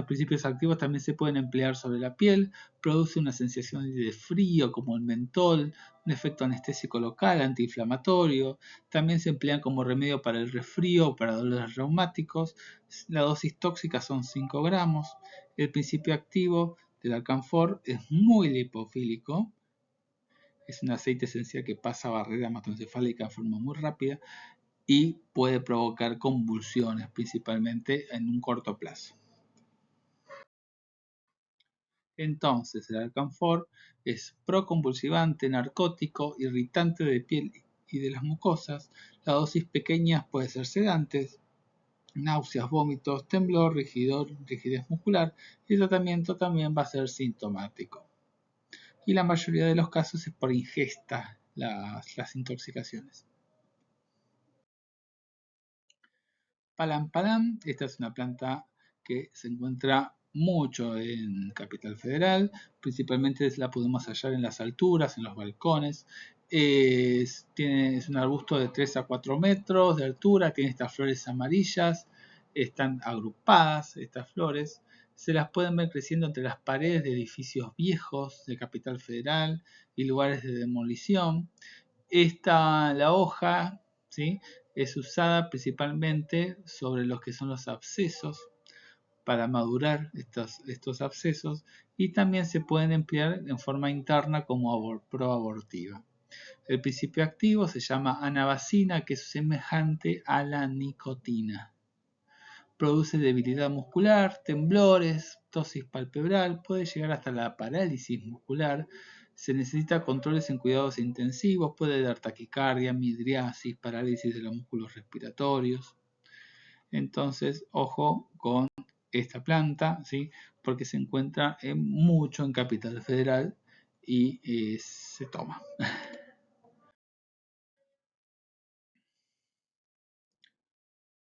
principios activos también se pueden emplear sobre la piel, produce una sensación de frío como el mentol, un efecto anestésico local, antiinflamatorio, también se emplean como remedio para el resfrío o para dolores reumáticos, la dosis tóxica son 5 gramos, el principio activo del alcanfor es muy lipofílico, es un aceite esencial que pasa barrera hematoencefálica de forma muy rápida y puede provocar convulsiones, principalmente en un corto plazo. Entonces, el alcanfor es proconvulsivante, narcótico, irritante de piel y de las mucosas. La dosis pequeña puede ser sedante, náuseas, vómitos, temblor, rigidez muscular y el tratamiento también va a ser sintomático. Y la mayoría de los casos es por ingesta las intoxicaciones. Palam Palam, esta es una planta que se encuentra mucho en Capital Federal, principalmente la podemos hallar en las alturas, en los balcones. Es un arbusto de 3 a 4 metros de altura, tiene estas flores amarillas, están agrupadas estas flores, se las pueden ver creciendo entre las paredes de edificios viejos de Capital Federal y lugares de demolición. La hoja, ¿sí?, es usada principalmente sobre los que son los abscesos para madurar estos abscesos y también se pueden emplear en forma interna como proabortiva. El principio activo se llama anabasina, que es semejante a la nicotina. Produce debilidad muscular, temblores, tosis palpebral, puede llegar hasta la parálisis muscular. Se necesita controles en cuidados intensivos, puede dar taquicardia, midriasis, parálisis de los músculos respiratorios. Entonces, ojo con esta planta, ¿sí?, porque se encuentra mucho en Capital Federal y se toma.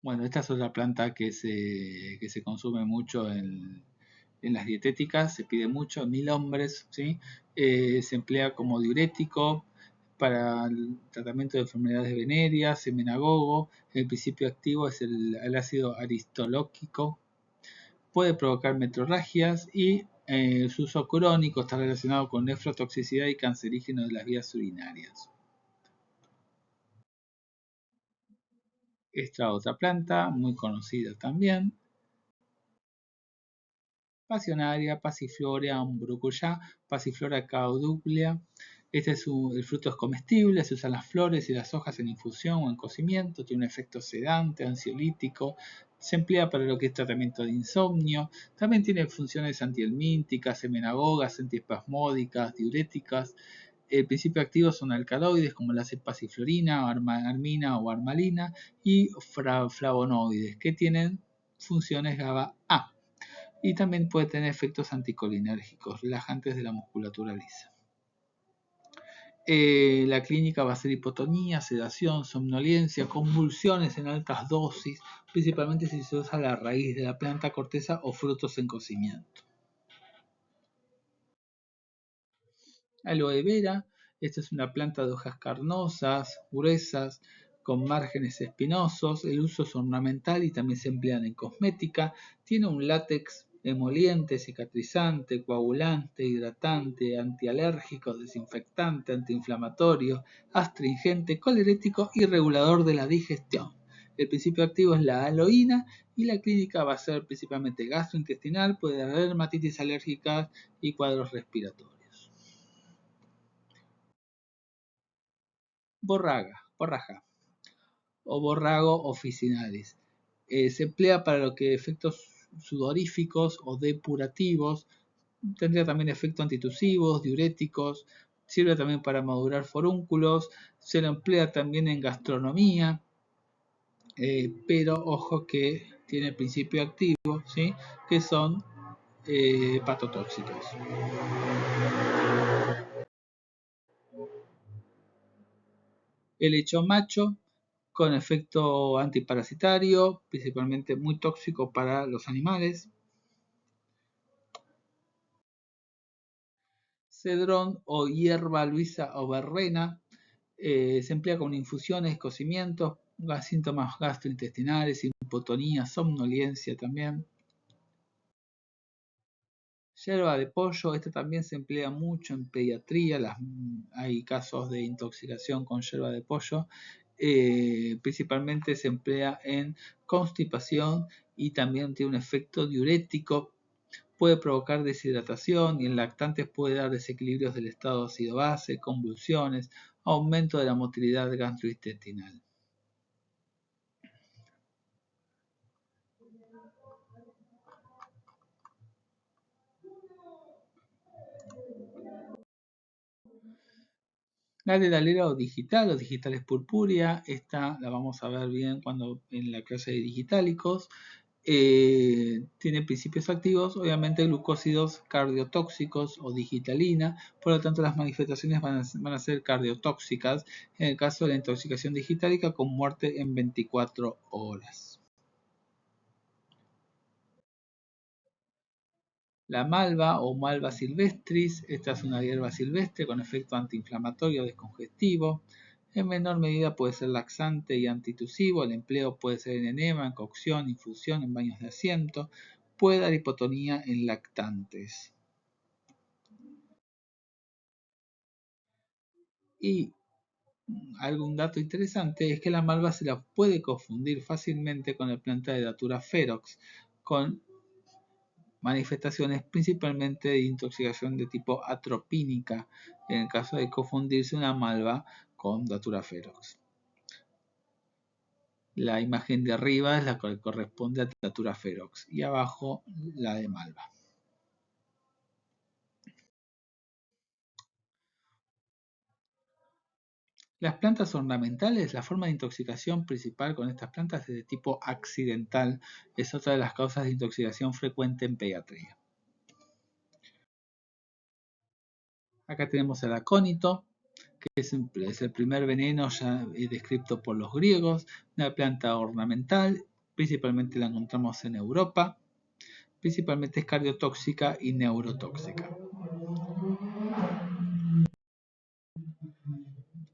Bueno, esta es otra planta que se consume mucho en las dietéticas, se pide mucho, en 1000 hombres, ¿sí? Se emplea como diurético para el tratamiento de enfermedades venéreas, semenagogo. El principio activo es el ácido aristolóquico, puede provocar metrorragias y su uso crónico está relacionado con nefrotoxicidad y cancerígeno de las vías urinarias. Esta otra planta, muy conocida también, Pasionaria, Passiflora umbrocuya, Passiflora cauduclea. El fruto es comestible, se usan las flores y las hojas en infusión o en cocimiento, tiene un efecto sedante, ansiolítico, se emplea para lo que es tratamiento de insomnio, también tiene funciones antihelmínticas, semenagogas, antiespasmódicas, diuréticas. El principio activo son alcaloides como la pasiflorina, armina o armalina y flavonoides que tienen funciones GABA A y también puede tener efectos anticolinérgicos, relajantes de la musculatura lisa. La clínica va a ser hipotonía, sedación, somnolencia, convulsiones en altas dosis, principalmente si se usa la raíz de la planta, corteza o frutos en cocimiento. Aloe vera, esta es una planta de hojas carnosas, gruesas, con márgenes espinosos. El uso es ornamental y también se emplean en cosmética. Tiene un látex emoliente, cicatrizante, coagulante, hidratante, antialérgico, desinfectante, antiinflamatorio, astringente, colerético y regulador de la digestión. El principio activo es la aloína y la clínica va a ser principalmente gastrointestinal, puede haber dermatitis alérgica y cuadros respiratorios. Borraja o borrago officinalis. Se emplea para lo que efectos sudoríficos o depurativos, tendría también efectos antitusivos, diuréticos, sirve también para madurar forúnculos, se lo emplea también en gastronomía, pero ojo que tiene principio activo, ¿sí? Que son hepatotóxicos. El hecho macho con efecto antiparasitario, principalmente muy tóxico para los animales. Cedrón o hierba luisa o verbena, se emplea con infusiones, cocimientos, síntomas gastrointestinales, hipotonía, somnolencia también. Yerba de pollo, esta también se emplea mucho en pediatría, hay casos de intoxicación con yerba de pollo, principalmente se emplea en constipación y también tiene un efecto diurético, puede provocar deshidratación y en lactantes puede dar desequilibrios del estado ácido-base, convulsiones, aumento de la motilidad gastrointestinal. La dedalera o digitales purpúrea, esta la vamos a ver bien cuando en la clase de digitalicos. Tiene principios activos, obviamente glucósidos cardiotóxicos o digitalina, por lo tanto las manifestaciones van a ser cardiotóxicas en el caso de la intoxicación digitálica con muerte en 24 horas. La malva o malva silvestris, esta es una hierba silvestre con efecto antiinflamatorio descongestivo. En menor medida puede ser laxante y antitusivo, el empleo puede ser en enema, en cocción, infusión, en baños de asiento, puede dar hipotonía en lactantes. Y algún dato interesante es que la malva se la puede confundir fácilmente con la planta de Datura ferox, con manifestaciones principalmente de intoxicación de tipo atropínica, en el caso de confundirse una malva con Datura ferox. La imagen de arriba es la que corresponde a Datura ferox y abajo la de malva. Las plantas ornamentales, la forma de intoxicación principal con estas plantas es de tipo accidental, es otra de las causas de intoxicación frecuente en pediatría. Acá tenemos el acónito, que es el primer veneno ya descrito por los griegos, una planta ornamental, principalmente la encontramos en Europa, principalmente es cardiotóxica y neurotóxica.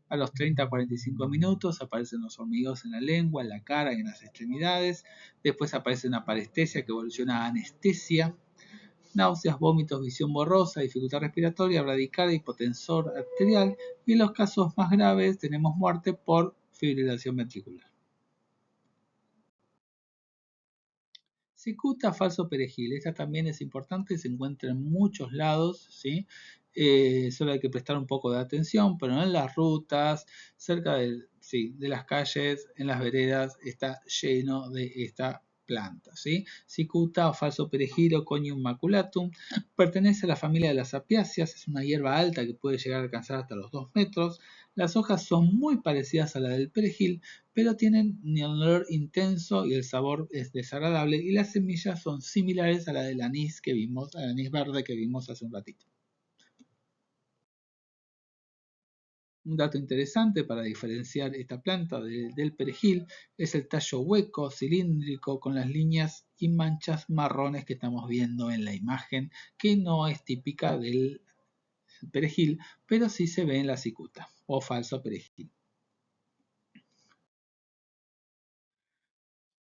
A los 30 a 45 minutos aparecen los hormigueos en la lengua, en la cara y en las extremidades. Después aparece una parestesia que evoluciona a anestesia. Náuseas, vómitos, visión borrosa, dificultad respiratoria, bradicardia, hipotensor arterial. Y en los casos más graves tenemos muerte por fibrilación ventricular. Cicuta falso perejil, esta también es importante, se encuentra en muchos lados, ¿sí? Solo hay que prestar un poco de atención, pero en las rutas, cerca de las calles, en las veredas, está lleno de esta planta, ¿sí? Cicuta o falso perejil o Conium maculatum pertenece a la familia de las apiáceas, es una hierba alta que puede llegar a alcanzar hasta los 2 metros. Las hojas son muy parecidas a la del perejil, pero tienen un olor intenso y el sabor es desagradable, y las semillas son similares a la del anís que vimos, al anís verde que vimos hace un ratito. Un dato interesante para diferenciar esta planta del perejil es el tallo hueco, cilíndrico, con las líneas y manchas marrones que estamos viendo en la imagen, que no es típica del perejil, pero sí se ve en la cicuta o falso perejil.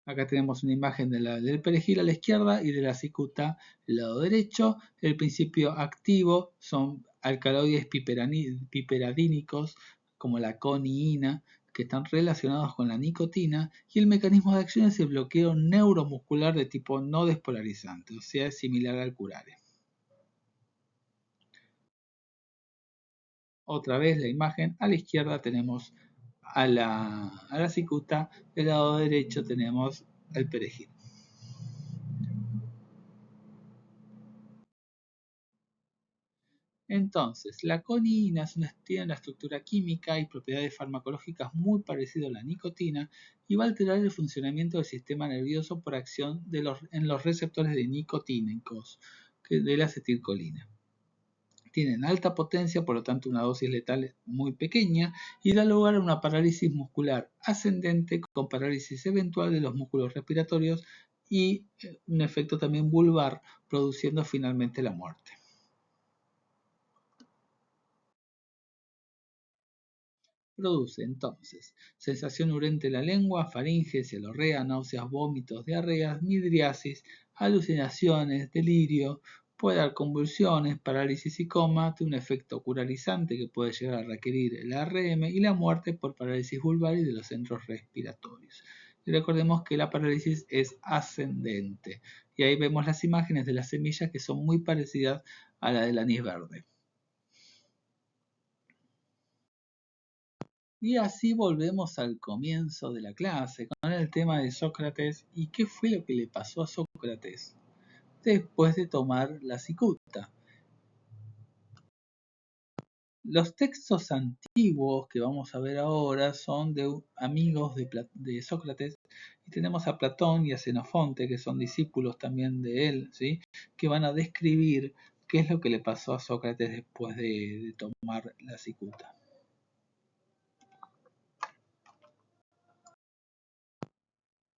Acá tenemos una imagen del perejil a la izquierda y de la cicuta al lado derecho. El principio activo son alcaloides piperadínicos como la coniina, que están relacionados con la nicotina, y el mecanismo de acción es el bloqueo neuromuscular de tipo no despolarizante, o sea, es similar al curare. Otra vez la imagen, a la izquierda tenemos a la cicuta, del lado derecho tenemos el perejil. Entonces, la coniina tiene una estructura química y propiedades farmacológicas muy parecidas a la nicotina y va a alterar el funcionamiento del sistema nervioso por acción en los receptores de nicotínicos de la acetilcolina. Tienen alta potencia, por lo tanto una dosis letal muy pequeña, y da lugar a una parálisis muscular ascendente con parálisis eventual de los músculos respiratorios y un efecto también vulvar, produciendo finalmente la muerte. Produce entonces sensación urente en la lengua, faringe, cialorrea, náuseas, vómitos, diarreas, midriasis, alucinaciones, delirio, puede dar convulsiones, parálisis y coma, tiene un efecto curalizante que puede llegar a requerir el ARM y la muerte por parálisis vulvar y de los centros respiratorios. Y recordemos que la parálisis es ascendente. Y ahí vemos las imágenes de las semillas que son muy parecidas a la del anís verde. Y así volvemos al comienzo de la clase con el tema de Sócrates y qué fue lo que le pasó a Sócrates después de tomar la cicuta. Los textos antiguos que vamos a ver ahora son de amigos de Sócrates, y tenemos a Platón y a Xenofonte, que son discípulos también de él, ¿sí? Que van a describir qué es lo que le pasó a Sócrates después de tomar la cicuta.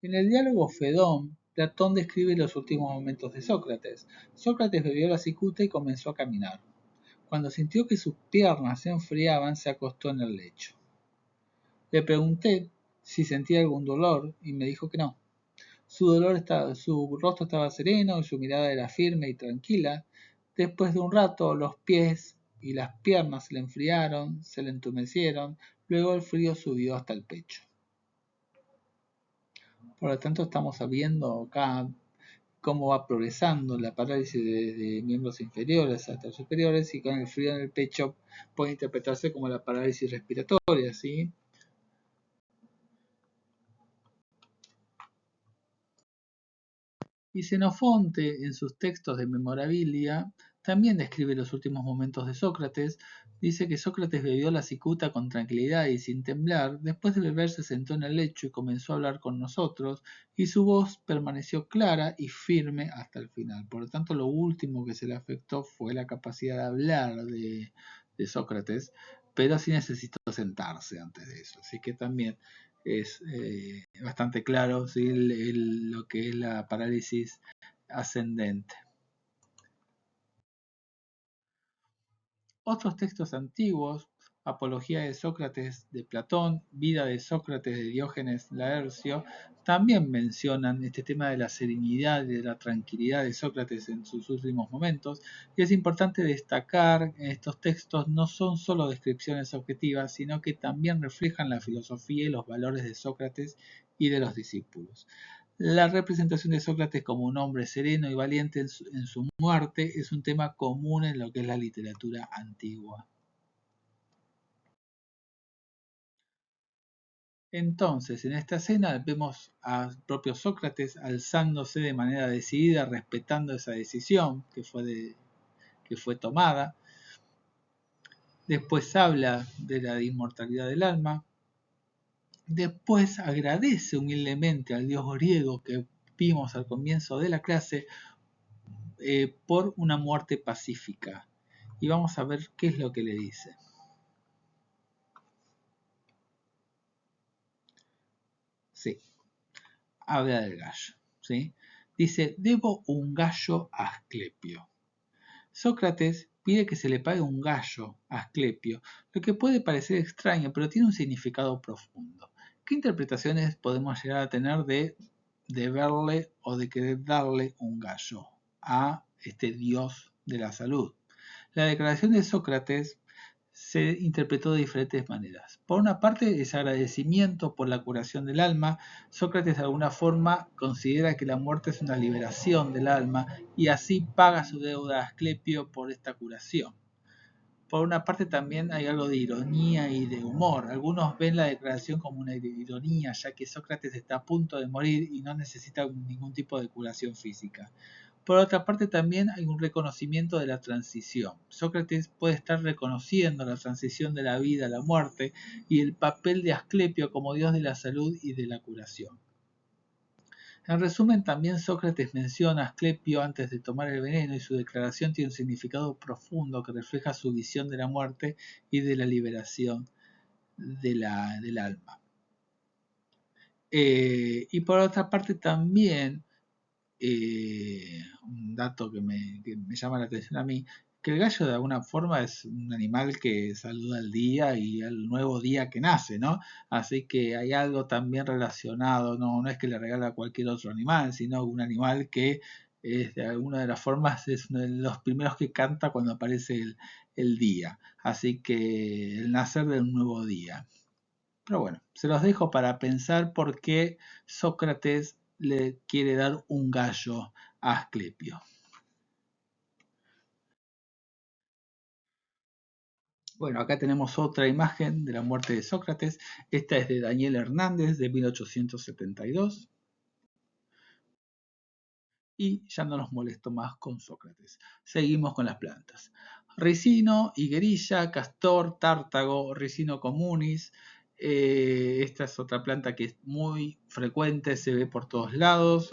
En el diálogo Fedón, Platón describe los últimos momentos de Sócrates. Sócrates bebió la cicuta y comenzó a caminar. Cuando sintió que sus piernas se enfriaban, se acostó en el lecho. Le pregunté si sentía algún dolor y me dijo que no. Su rostro estaba sereno y su mirada era firme y tranquila. Después de un rato, los pies y las piernas se le enfriaron, se le entumecieron, luego el frío subió hasta el pecho. Por lo tanto, estamos viendo acá cómo va progresando la parálisis de miembros inferiores hasta superiores, y con el frío en el pecho puede interpretarse como la parálisis respiratoria, ¿sí? Y Xenofonte, en sus textos de Memorabilia, también describe los últimos momentos de Sócrates. Dice que Sócrates bebió la cicuta con tranquilidad y sin temblar. Después de beber se sentó en el lecho y comenzó a hablar con nosotros, y su voz permaneció clara y firme hasta el final. Por lo tanto, lo último que se le afectó fue la capacidad de hablar de Sócrates, pero sí necesitó sentarse antes de eso. Así que también es bastante claro, ¿sí? Lo que es la parálisis ascendente. Otros textos antiguos Apología de Sócrates de Platón, Vida de Sócrates de Diógenes Laercio, también mencionan este tema de la serenidad y de la tranquilidad de Sócrates en sus últimos momentos, y es importante destacar que estos textos no son solo descripciones objetivas, sino que también reflejan la filosofía y los valores de Sócrates y de los discípulos. La representación de Sócrates como un hombre sereno y valiente en su muerte es un tema común en lo que es la literatura antigua. Entonces, en esta escena vemos al propio Sócrates alzándose de manera decidida, respetando esa decisión que fue tomada. Después habla de la inmortalidad del alma. Después agradece humildemente al dios griego que vimos al comienzo de la clase por una muerte pacífica. Y vamos a ver qué es lo que le dice. Sí, habla del gallo. ¿Sí? Dice, debo un gallo a Asclepio. Sócrates pide que se le pague un gallo a Asclepio, lo que puede parecer extraño, pero tiene un significado profundo. ¿Qué interpretaciones podemos llegar a tener de deberle o de querer darle un gallo a este dios de la salud? La declaración de Sócrates se interpretó de diferentes maneras. Por una parte, es agradecimiento por la curación del alma. Sócrates de alguna forma considera que la muerte es una liberación del alma y así paga su deuda a Asclepio por esta curación. Por una parte también hay algo de ironía y de humor. Algunos ven la declaración como una ironía, ya que Sócrates está a punto de morir y no necesita ningún tipo de curación física. Por otra parte, también hay un reconocimiento de la transición. Sócrates puede estar reconociendo la transición de la vida a la muerte y el papel de Asclepio como dios de la salud y de la curación. En resumen, también Sócrates menciona a Asclepio antes de tomar el veneno y su declaración tiene un significado profundo que refleja su visión de la muerte y de la liberación del alma. Y por otra parte también un dato que me llama la atención a mí, que el gallo de alguna forma es un animal que saluda al día y al nuevo día que nace, ¿no? Así que hay algo también relacionado, no es que le regala a cualquier otro animal, sino un animal que es de alguna de las formas es uno de los primeros que canta cuando aparece el día. Así que el nacer de un nuevo día. Pero bueno, se los dejo para pensar por qué Sócrates le quiere dar un gallo a Asclepio. Bueno, acá tenemos otra imagen de la muerte de Sócrates. Esta es de Daniel Hernández de 1872. Y ya no nos molesto más con Sócrates. Seguimos con las plantas. Ricino, higuerilla, castor, tártago, Ricino communis. Esta es otra planta que es muy frecuente, se ve por todos lados.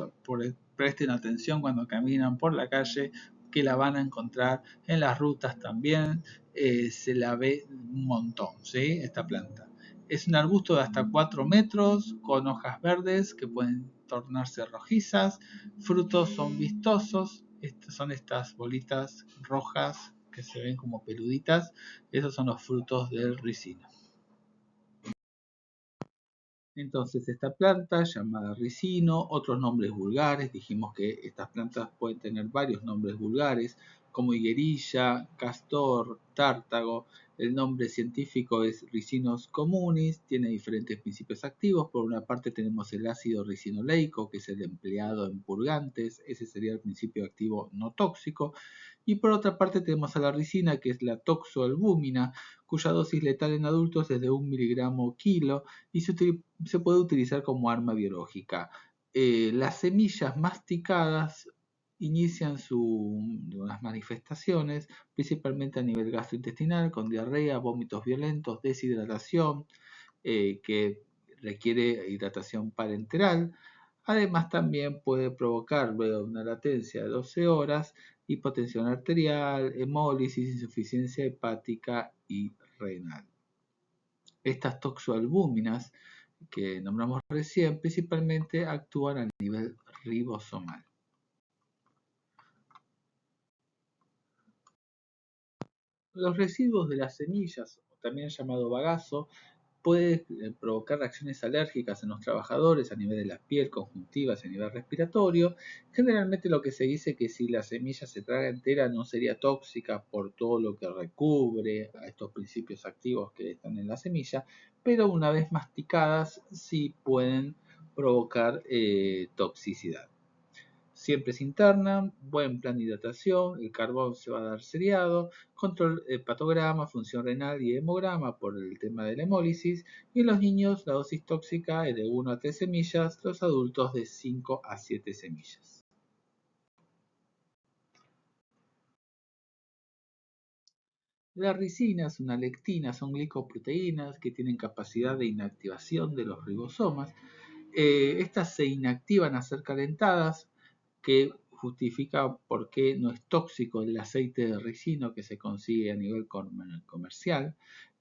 Presten atención cuando caminan por la calle, que la van a encontrar en las rutas también. Se la ve un montón, ¿sí? Esta planta. Es un arbusto de hasta 4 metros, con hojas verdes que pueden tornarse rojizas. Frutos son vistosos, son estas bolitas rojas que se ven como peluditas. Esos son los frutos del ricino. Entonces esta planta llamada ricino, otros nombres vulgares, dijimos que estas plantas pueden tener varios nombres vulgares, como higuerilla, castor, tártago. El nombre científico es Ricinus communis, tiene diferentes principios activos. Por una parte tenemos el ácido ricinoleico, que es el empleado en purgantes, ese sería el principio activo no tóxico. Y por otra parte tenemos a la ricina, que es la toxoalbúmina, cuya dosis letal en adultos es de 1 miligramo kilo y se puede utilizar como arma biológica. Las semillas masticadas inician unas manifestaciones, principalmente a nivel gastrointestinal, con diarrea, vómitos violentos, deshidratación, que requiere hidratación parenteral. Además, también puede provocar, luego de una latencia de 12 horas, hipotensión arterial, hemólisis, insuficiencia hepática y renal. Estas toxoalbúminas que nombramos recién principalmente actúan a nivel ribosomal. Los residuos de las semillas o también llamado bagazo, puede provocar reacciones alérgicas en los trabajadores a nivel de la piel, conjuntivas y a nivel respiratorio. Generalmente lo que se dice es que si la semilla se traga entera no sería tóxica por todo lo que recubre a estos principios activos que están en la semilla, pero una vez masticadas sí pueden provocar toxicidad. Siempre se internan, buen plan de hidratación, el carbón se va a dar seriado, control hepatograma, función renal y hemograma por el tema de la hemólisis, y en los niños la dosis tóxica es de 1 a 3 semillas, los adultos de 5 a 7 semillas. La ricina es una lectina, son glicoproteínas que tienen capacidad de inactivación de los ribosomas. Estas se inactivan a ser calentadas, que justifica por qué no es tóxico el aceite de ricino que se consigue a nivel comercial.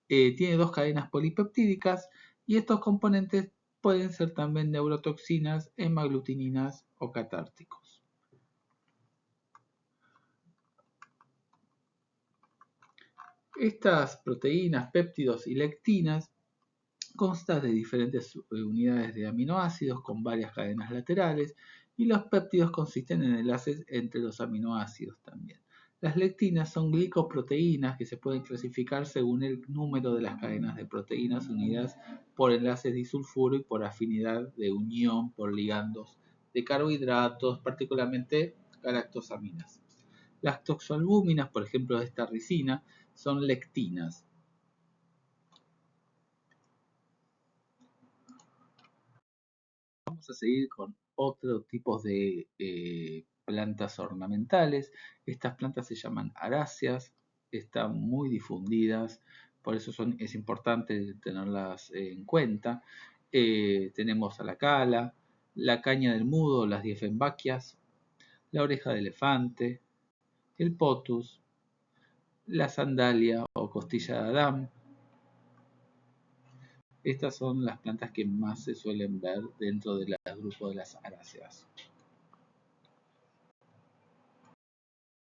Tiene 2 cadenas polipeptídicas y estos componentes pueden ser también neurotoxinas, hemaglutininas o catárticos. Estas proteínas, péptidos y lectinas constan de diferentes unidades de aminoácidos con varias cadenas laterales y los péptidos consisten en enlaces entre los aminoácidos también. Las lectinas son glicoproteínas que se pueden clasificar según el número de las cadenas de proteínas unidas por enlaces disulfuro y por afinidad de unión por ligandos de carbohidratos, particularmente galactosaminas. Las toxoalbúminas, por ejemplo, de esta ricina, son lectinas. Vamos a seguir con otros tipos de plantas ornamentales. Estas plantas se llaman aráceas, están muy difundidas, por eso es importante tenerlas en cuenta. Tenemos a la cala, la caña del mudo, las diefenbaquias, la oreja de elefante, el potus, la sandalia o costilla de Adán. Estas son las plantas que más se suelen ver dentro del grupo de las aráceas.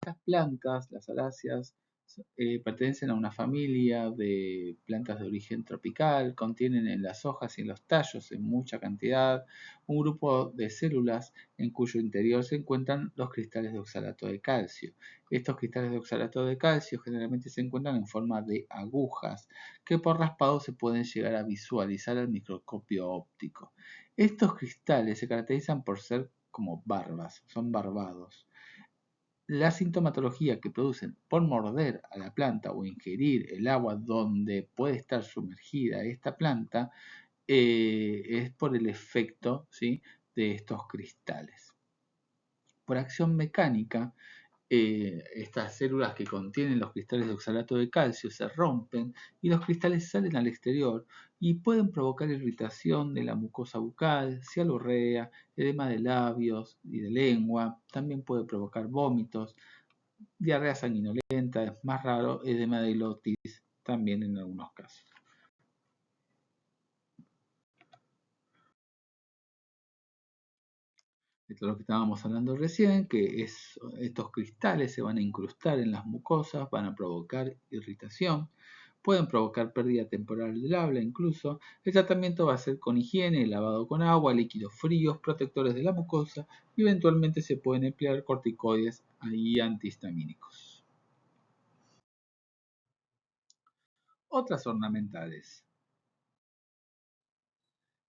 Estas plantas, las aráceas, pertenecen a una familia de plantas de origen tropical, contienen en las hojas y en los tallos en mucha cantidad un grupo de células en cuyo interior se encuentran los cristales de oxalato de calcio. Estos cristales de oxalato de calcio generalmente se encuentran en forma de agujas que por raspado se pueden llegar a visualizar al microscopio óptico. Estos cristales se caracterizan por ser como barbas, son barbados. La sintomatología que producen por morder a la planta o ingerir el agua donde puede estar sumergida esta planta es por el efecto, ¿sí?, de estos cristales. Por acción mecánica, estas células que contienen los cristales de oxalato de calcio se rompen y los cristales salen al exterior y pueden provocar irritación de la mucosa bucal, cialorrea, edema de labios y de lengua, también puede provocar vómitos, diarrea sanguinolenta, es más raro, edema de glotis también en algunos casos. Esto es lo que estábamos hablando recién, que estos cristales se van a incrustar en las mucosas, van a provocar irritación, pueden provocar pérdida temporal del habla incluso. El tratamiento va a ser con higiene, lavado con agua, líquidos fríos, protectores de la mucosa y eventualmente se pueden emplear corticoides y antihistamínicos. Otras ornamentales.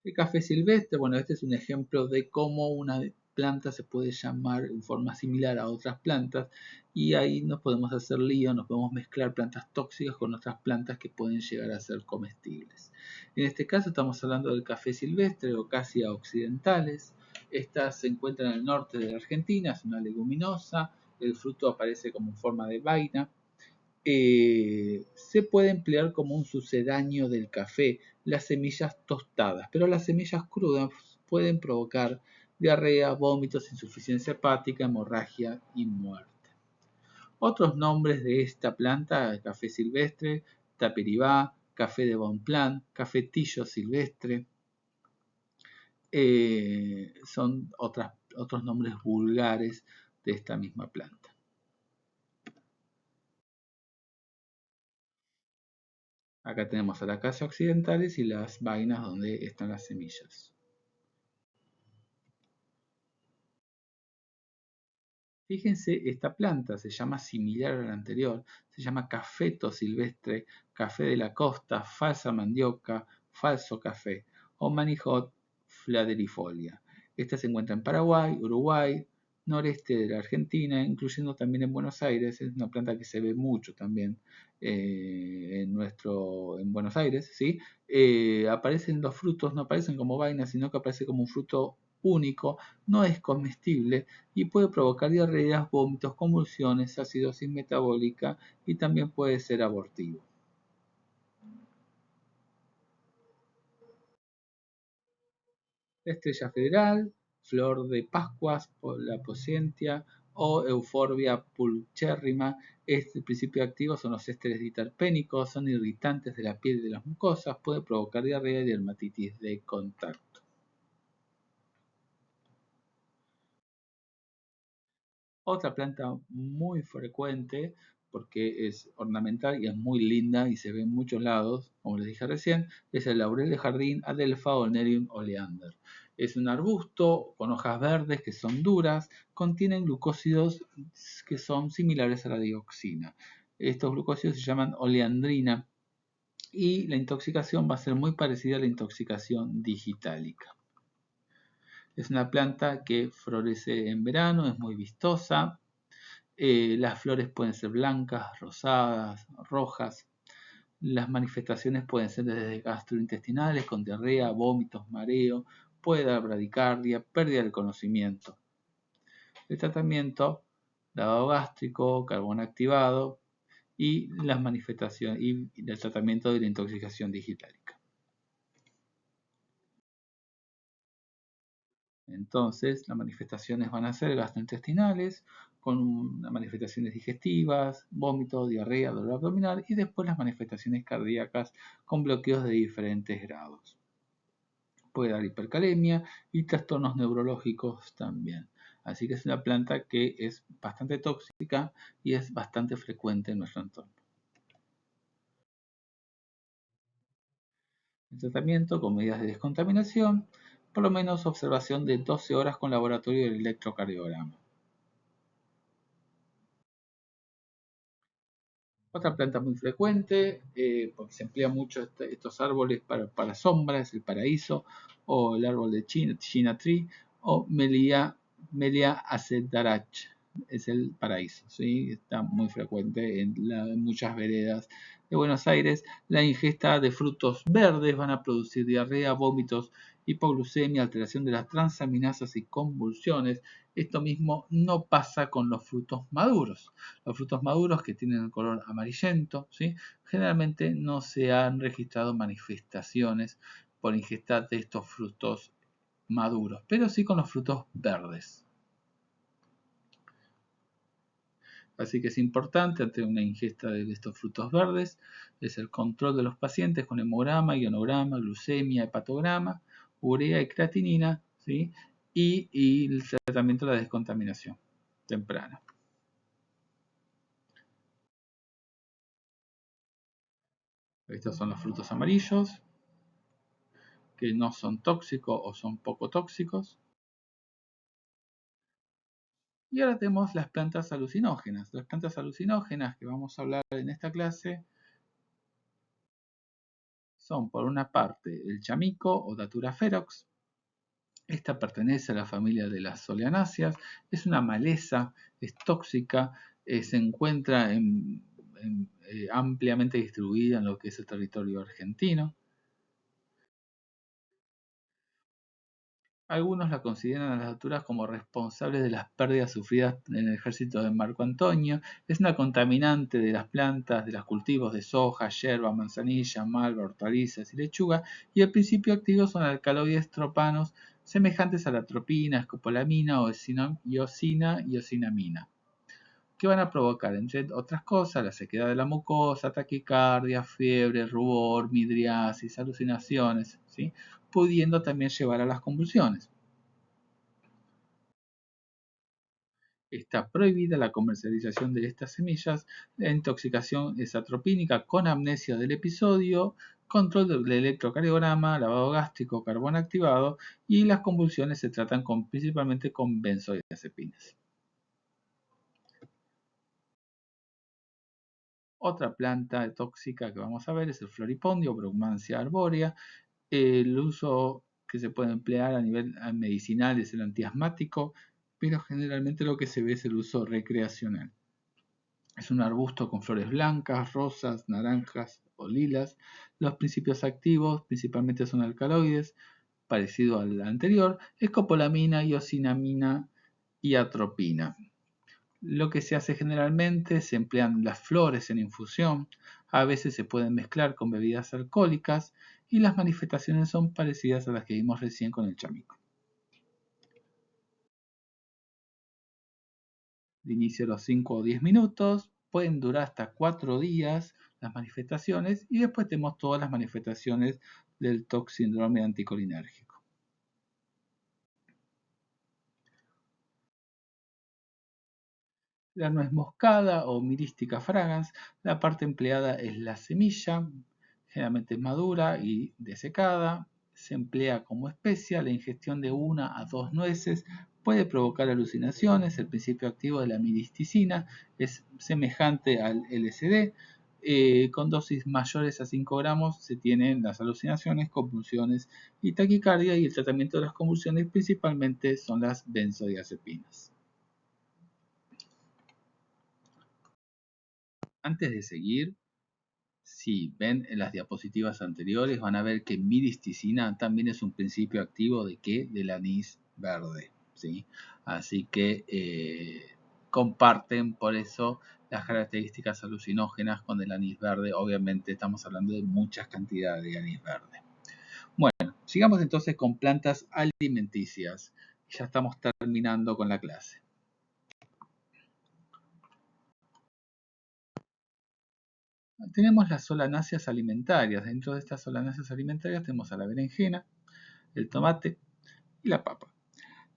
El café silvestre, bueno, este es un ejemplo de cómo una planta se puede llamar en forma similar a otras plantas y ahí nos podemos hacer lío, nos podemos mezclar plantas tóxicas con otras plantas que pueden llegar a ser comestibles. En este caso estamos hablando del café silvestre o Acacia occidentales. Esta se encuentra en el norte de la Argentina, es una leguminosa, el fruto aparece como en forma de vaina. Se puede emplear como un sucedáneo del café las semillas tostadas, pero las semillas crudas pueden provocar diarrea, vómitos, insuficiencia hepática, hemorragia y muerte. Otros nombres de esta planta, café silvestre, tapiribá, café de Bonpland, cafetillo silvestre, son otros nombres vulgares de esta misma planta. Acá tenemos a las acacia occidentales y las vainas donde están las semillas. Fíjense, esta planta se llama similar a la anterior, se llama cafeto silvestre, café de la costa, falsa mandioca, falso café o manijot fladerifolia. Esta se encuentra en Paraguay, Uruguay, noreste de la Argentina, incluyendo también en Buenos Aires. Es una planta que se ve mucho también en Buenos Aires, ¿sí? Aparecen los frutos, no aparecen como vainas, sino que aparece como un fruto único, no es comestible y puede provocar diarreas, vómitos, convulsiones, acidosis metabólica y también puede ser abortivo. Estrella federal, flor de Pascuas, la poscentia o Euphorbia pulcherrima. Este principio activo son los ésteres diterpénicos, son irritantes de la piel y de las mucosas, puede provocar diarrea y dermatitis de contacto. Otra planta muy frecuente porque es ornamental y es muy linda y se ve en muchos lados, como les dije recién, es el laurel de jardín Adelpha Nerium oleander. Es un arbusto con hojas verdes que son duras, contienen glucósidos que son similares a la dioxina. Estos glucósidos se llaman oleandrina y la intoxicación va a ser muy parecida a la intoxicación digitálica. Es una planta que florece en verano, es muy vistosa, las flores pueden ser blancas, rosadas, rojas. Las manifestaciones pueden ser desde gastrointestinales, con diarrea, vómitos, mareo, puede dar bradicardia, pérdida del conocimiento. El tratamiento, lavado gástrico, carbón activado y las manifestaciones y el tratamiento de la intoxicación digitálica. Entonces, las manifestaciones van a ser gastrointestinales, con manifestaciones digestivas, vómito, diarrea, dolor abdominal y después las manifestaciones cardíacas con bloqueos de diferentes grados. Puede dar hipercalemia y trastornos neurológicos también. Así que es una planta que es bastante tóxica y es bastante frecuente en nuestro entorno. El tratamiento con medidas de descontaminación, por lo menos observación de 12 horas con laboratorio del electrocardiograma. Otra planta muy frecuente, porque se emplea mucho estos árboles para sombra, es el paraíso, o el árbol de China Tree, o Melia acedarach, es el paraíso. ¿Sí? Está muy frecuente en muchas veredas de Buenos Aires. La ingesta de frutos verdes van a producir diarrea, vómitos, hipoglucemia, alteración de las transaminasas y convulsiones. Esto mismo no pasa con los frutos maduros. Los frutos maduros que tienen el color amarillento, ¿sí? Generalmente no se han registrado manifestaciones por ingesta de estos frutos maduros, pero sí con los frutos verdes. Así que es importante ante una ingesta de estos frutos verdes, es el control de los pacientes con hemograma, ionograma, glucemia, hepatograma, urea y creatinina, ¿sí? y el tratamiento de la descontaminación temprana. Estos son los frutos amarillos, que no son tóxicos o son poco tóxicos. Y ahora tenemos las plantas alucinógenas. Las plantas alucinógenas que vamos a hablar en esta clase son, por una parte, el chamico o Datura ferox. Esta pertenece a la familia de las soleanáceas. Es una maleza, es tóxica, se encuentra ampliamente distribuida en lo que es el territorio argentino. Algunos la consideran a las alturas como responsables de las pérdidas sufridas en el ejército de Marco Antonio. Es una contaminante de las plantas, de los cultivos de soja, yerba, manzanilla, malva, hortalizas y lechuga, y el principio activo son alcaloides tropanos semejantes a la tropina, escopolamina, iosina y osinamina, que van a provocar, entre otras cosas, la sequedad de la mucosa, taquicardia, fiebre, rubor, midriasis, alucinaciones, ¿sí? Pudiendo también llevar a las convulsiones. Está prohibida la comercialización de estas semillas, la intoxicación es atropínica con amnesia del episodio, control del electrocardiograma, lavado gástrico, carbón activado y las convulsiones se tratan principalmente con benzodiazepinas. Otra planta tóxica que vamos a ver es el floripondio, Brugmansia arborea. El uso que se puede emplear a nivel medicinal es el antiasmático, pero generalmente lo que se ve es el uso recreacional. Es un arbusto con flores blancas, rosas, naranjas o lilas. Los principios activos principalmente son alcaloides, parecido al anterior, escopolamina, iosinamina y atropina. Lo que se hace generalmente, se emplean las flores en infusión, a veces se pueden mezclar con bebidas alcohólicas y las manifestaciones son parecidas a las que vimos recién con el chamico. De inicio a los 5 o 10 minutos, pueden durar hasta 4 días las manifestaciones y después tenemos todas las manifestaciones del TOC síndrome anticolinérgico. La nuez moscada o Myristica fragans, la parte empleada es la semilla, generalmente es madura y desecada, se emplea como especia, la ingestión de 1 a 2 nueces puede provocar alucinaciones, el principio activo de la miristicina es semejante al LSD, con dosis mayores a 5 gramos se tienen las alucinaciones, convulsiones y taquicardia y el tratamiento de las convulsiones principalmente son las benzodiazepinas. Antes de seguir, si ven en las diapositivas anteriores, van a ver que miristicina también es un principio activo de ¿qué? Del anís verde, ¿sí? Así que comparten por eso las características alucinógenas con el anís verde. Obviamente estamos hablando de muchas cantidades de anís verde. Bueno, sigamos entonces con plantas alimenticias. Ya estamos terminando con la clase. Tenemos las solanáceas alimentarias. Dentro de estas solanáceas alimentarias tenemos a la berenjena, el tomate y la papa.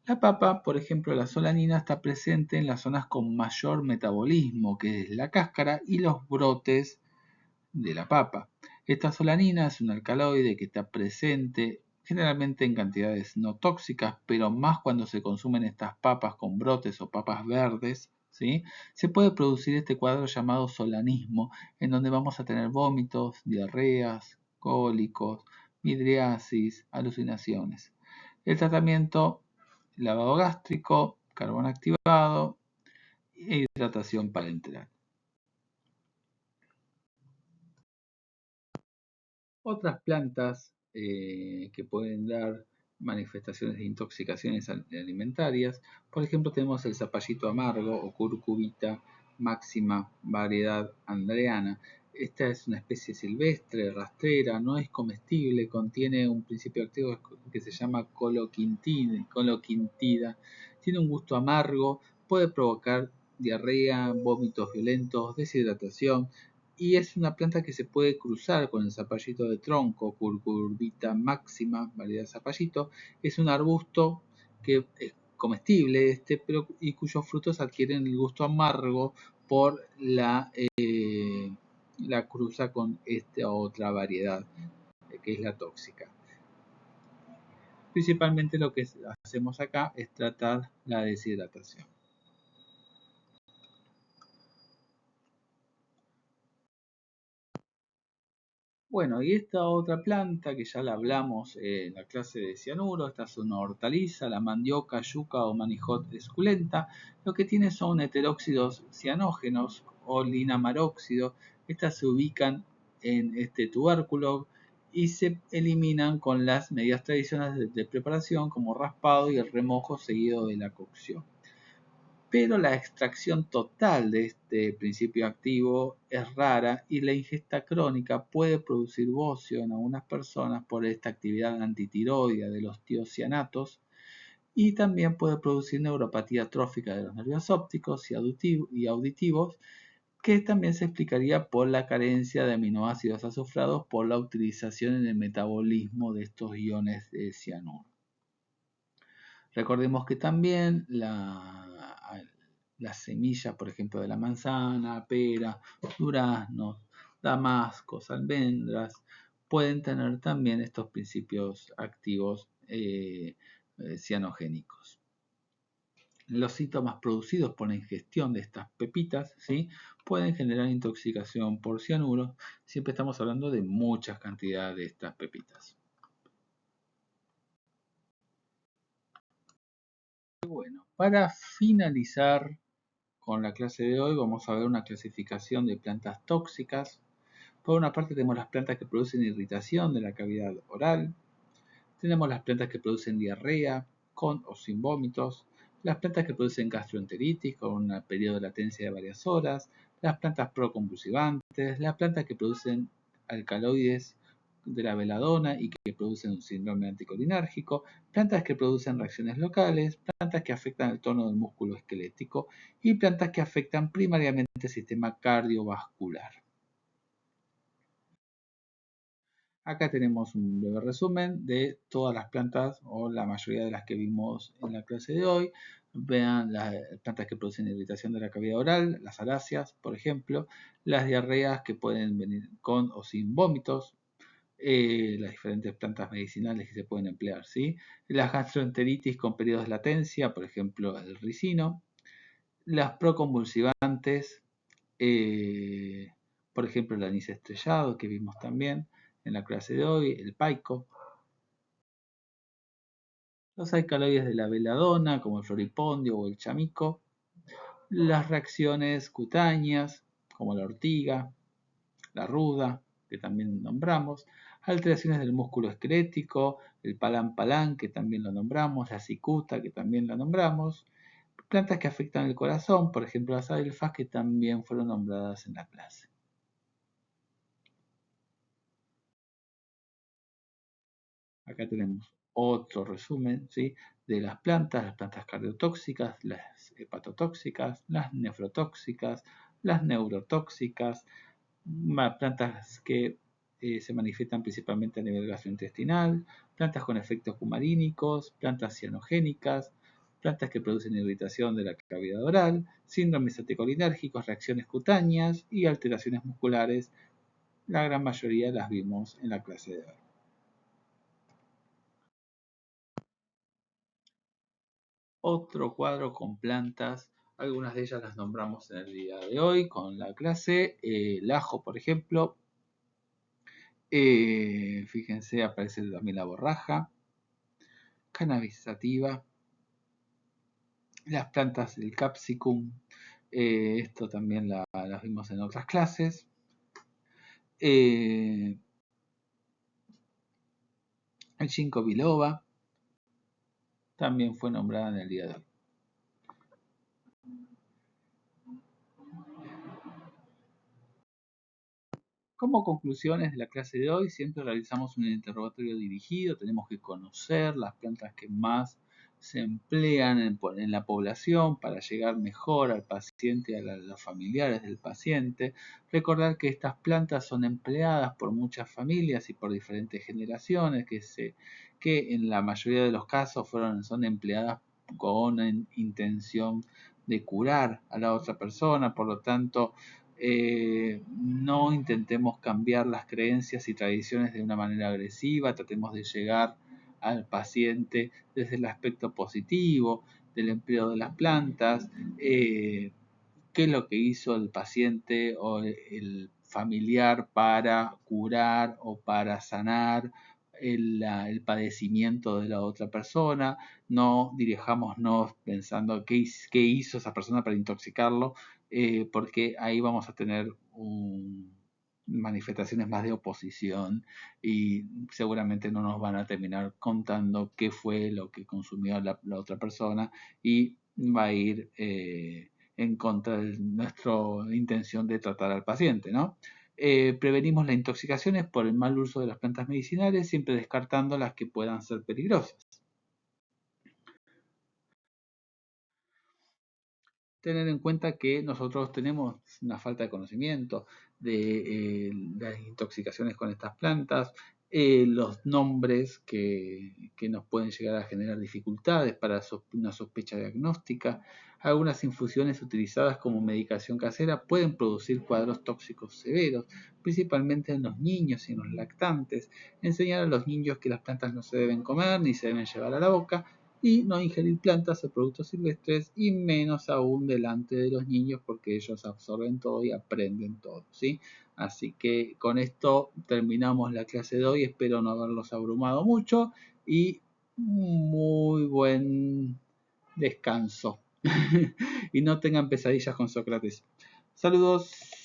La papa, por ejemplo, la solanina está presente en las zonas con mayor metabolismo, que es la cáscara y los brotes de la papa. Esta solanina es un alcaloide que está presente generalmente en cantidades no tóxicas, pero más cuando se consumen estas papas con brotes o papas verdes, ¿sí? Se puede producir este cuadro llamado solanismo, en donde vamos a tener vómitos, diarreas, cólicos, midriasis, alucinaciones. El tratamiento, lavado gástrico, carbón activado e hidratación parenteral. Otras plantas que pueden dar manifestaciones de intoxicaciones alimentarias, por ejemplo tenemos el zapallito amargo o Curcubita máxima variedad andreana. Esta es una especie silvestre, rastrera, no es comestible, contiene un principio activo que se llama coloquintida, tiene un gusto amargo, puede provocar diarrea, vómitos violentos, deshidratación, y es una planta que se puede cruzar con el zapallito de tronco, Curcubita máxima, variedad zapallito. Es un arbusto que es comestible, pero, y cuyos frutos adquieren el gusto amargo por la cruza con esta otra variedad, que es la tóxica. Principalmente lo que hacemos acá es tratar la deshidratación. Bueno, y esta otra planta que ya la hablamos en la clase de cianuro, esta es una hortaliza, la mandioca, yuca o manijot esculenta, lo que tiene son heteróxidos cianógenos o linamaróxido, estas se ubican en este tubérculo y se eliminan con las medidas tradicionales de preparación como raspado y el remojo seguido de la cocción. Pero la extracción total de este principio activo es rara y la ingesta crónica puede producir bocio en algunas personas por esta actividad antitiroidea de los tiocianatos y también puede producir neuropatía trófica de los nervios ópticos y auditivos, que también se explicaría por la carencia de aminoácidos azufrados por la utilización en el metabolismo de estos iones de cianuro. Recordemos que también las semillas, por ejemplo, de la manzana, pera, duraznos, damascos, almendras, pueden tener también estos principios activos cianogénicos. Los síntomas producidos por la ingestión de estas pepitas, ¿sí?, pueden generar intoxicación por cianuro. Siempre estamos hablando de muchas cantidades de estas pepitas. Bueno, para finalizar con la clase de hoy vamos a ver una clasificación de plantas tóxicas. Por una parte tenemos las plantas que producen irritación de la cavidad oral, tenemos las plantas que producen diarrea con o sin vómitos, las plantas que producen gastroenteritis con un periodo de latencia de varias horas, las plantas proconvulsivantes, las plantas que producen alcaloides de la beladona y que producen un síndrome anticolinérgico, plantas que producen reacciones locales, plantas que afectan el tono del músculo esquelético y plantas que afectan primariamente el sistema cardiovascular. Acá tenemos un breve resumen de todas las plantas o la mayoría de las que vimos en la clase de hoy. Vean las plantas que producen irritación de la cavidad oral, las aráceas, por ejemplo, las diarreas que pueden venir con o sin vómitos, las diferentes plantas medicinales que se pueden emplear, ¿sí? Las gastroenteritis con periodos de latencia, por ejemplo, el ricino, las proconvulsivantes, por ejemplo, el anís estrellado que vimos también en la clase de hoy, el paico, los alcaloides de la beladona como el floripondio o el chamico, las reacciones cutáneas como la ortiga, la ruda, que también nombramos, alteraciones del músculo esquelético, el palán, que también lo nombramos, la cicuta, que también la nombramos, plantas que afectan el corazón, por ejemplo las adelfas, que también fueron nombradas en la clase. Acá tenemos otro resumen, ¿sí?, de las plantas cardiotóxicas, las hepatotóxicas, las nefrotóxicas, las neurotóxicas, plantas que se manifiestan principalmente a nivel gastrointestinal, plantas con efectos cumarínicos, plantas cianogénicas, plantas que producen irritación de la cavidad oral, síndromes anticolinérgicos, reacciones cutáneas y alteraciones musculares. La gran mayoría las vimos en la clase de hoy. Otro cuadro con plantas, algunas de ellas las nombramos en el día de hoy con la clase, el ajo, por ejemplo. Fíjense, aparece también la borraja, cannabis sativa, las plantas del capsicum, esto también las vimos en otras clases. El ginkgo biloba también fue nombrada en el día de hoy. Como conclusiones de la clase de hoy, siempre realizamos un interrogatorio dirigido, tenemos que conocer las plantas que más se emplean en la población para llegar mejor al paciente y a los familiares del paciente. Recordar que estas plantas son empleadas por muchas familias y por diferentes generaciones, que en la mayoría de los casos son empleadas con intención de curar a la otra persona, por lo tanto, no intentemos cambiar las creencias y tradiciones de una manera agresiva, tratemos de llegar al paciente desde el aspecto positivo del empleo de las plantas, qué es lo que hizo el paciente o el familiar para curar o para sanar el padecimiento de la otra persona. No dirijámonos pensando qué hizo esa persona para intoxicarlo, porque ahí vamos a tener manifestaciones más de oposición y seguramente no nos van a terminar contando qué fue lo que consumió la otra persona y va a ir en contra de nuestra intención de tratar al paciente, ¿no? Prevenimos las intoxicaciones por el mal uso de las plantas medicinales, siempre descartando las que puedan ser peligrosas. Tener en cuenta que nosotros tenemos una falta de conocimiento de las intoxicaciones con estas plantas, los nombres que nos pueden llegar a generar dificultades para una sospecha diagnóstica. Algunas infusiones utilizadas como medicación casera pueden producir cuadros tóxicos severos, principalmente en los niños y en los lactantes. Enseñar a los niños que las plantas no se deben comer ni se deben llevar a la boca y no ingerir plantas o productos silvestres y menos aún delante de los niños porque ellos absorben todo y aprenden todo, ¿sí? Así que con esto terminamos la clase de hoy. Espero no haberlos abrumado mucho y muy buen descanso. Y no tengan pesadillas con Sócrates. Saludos.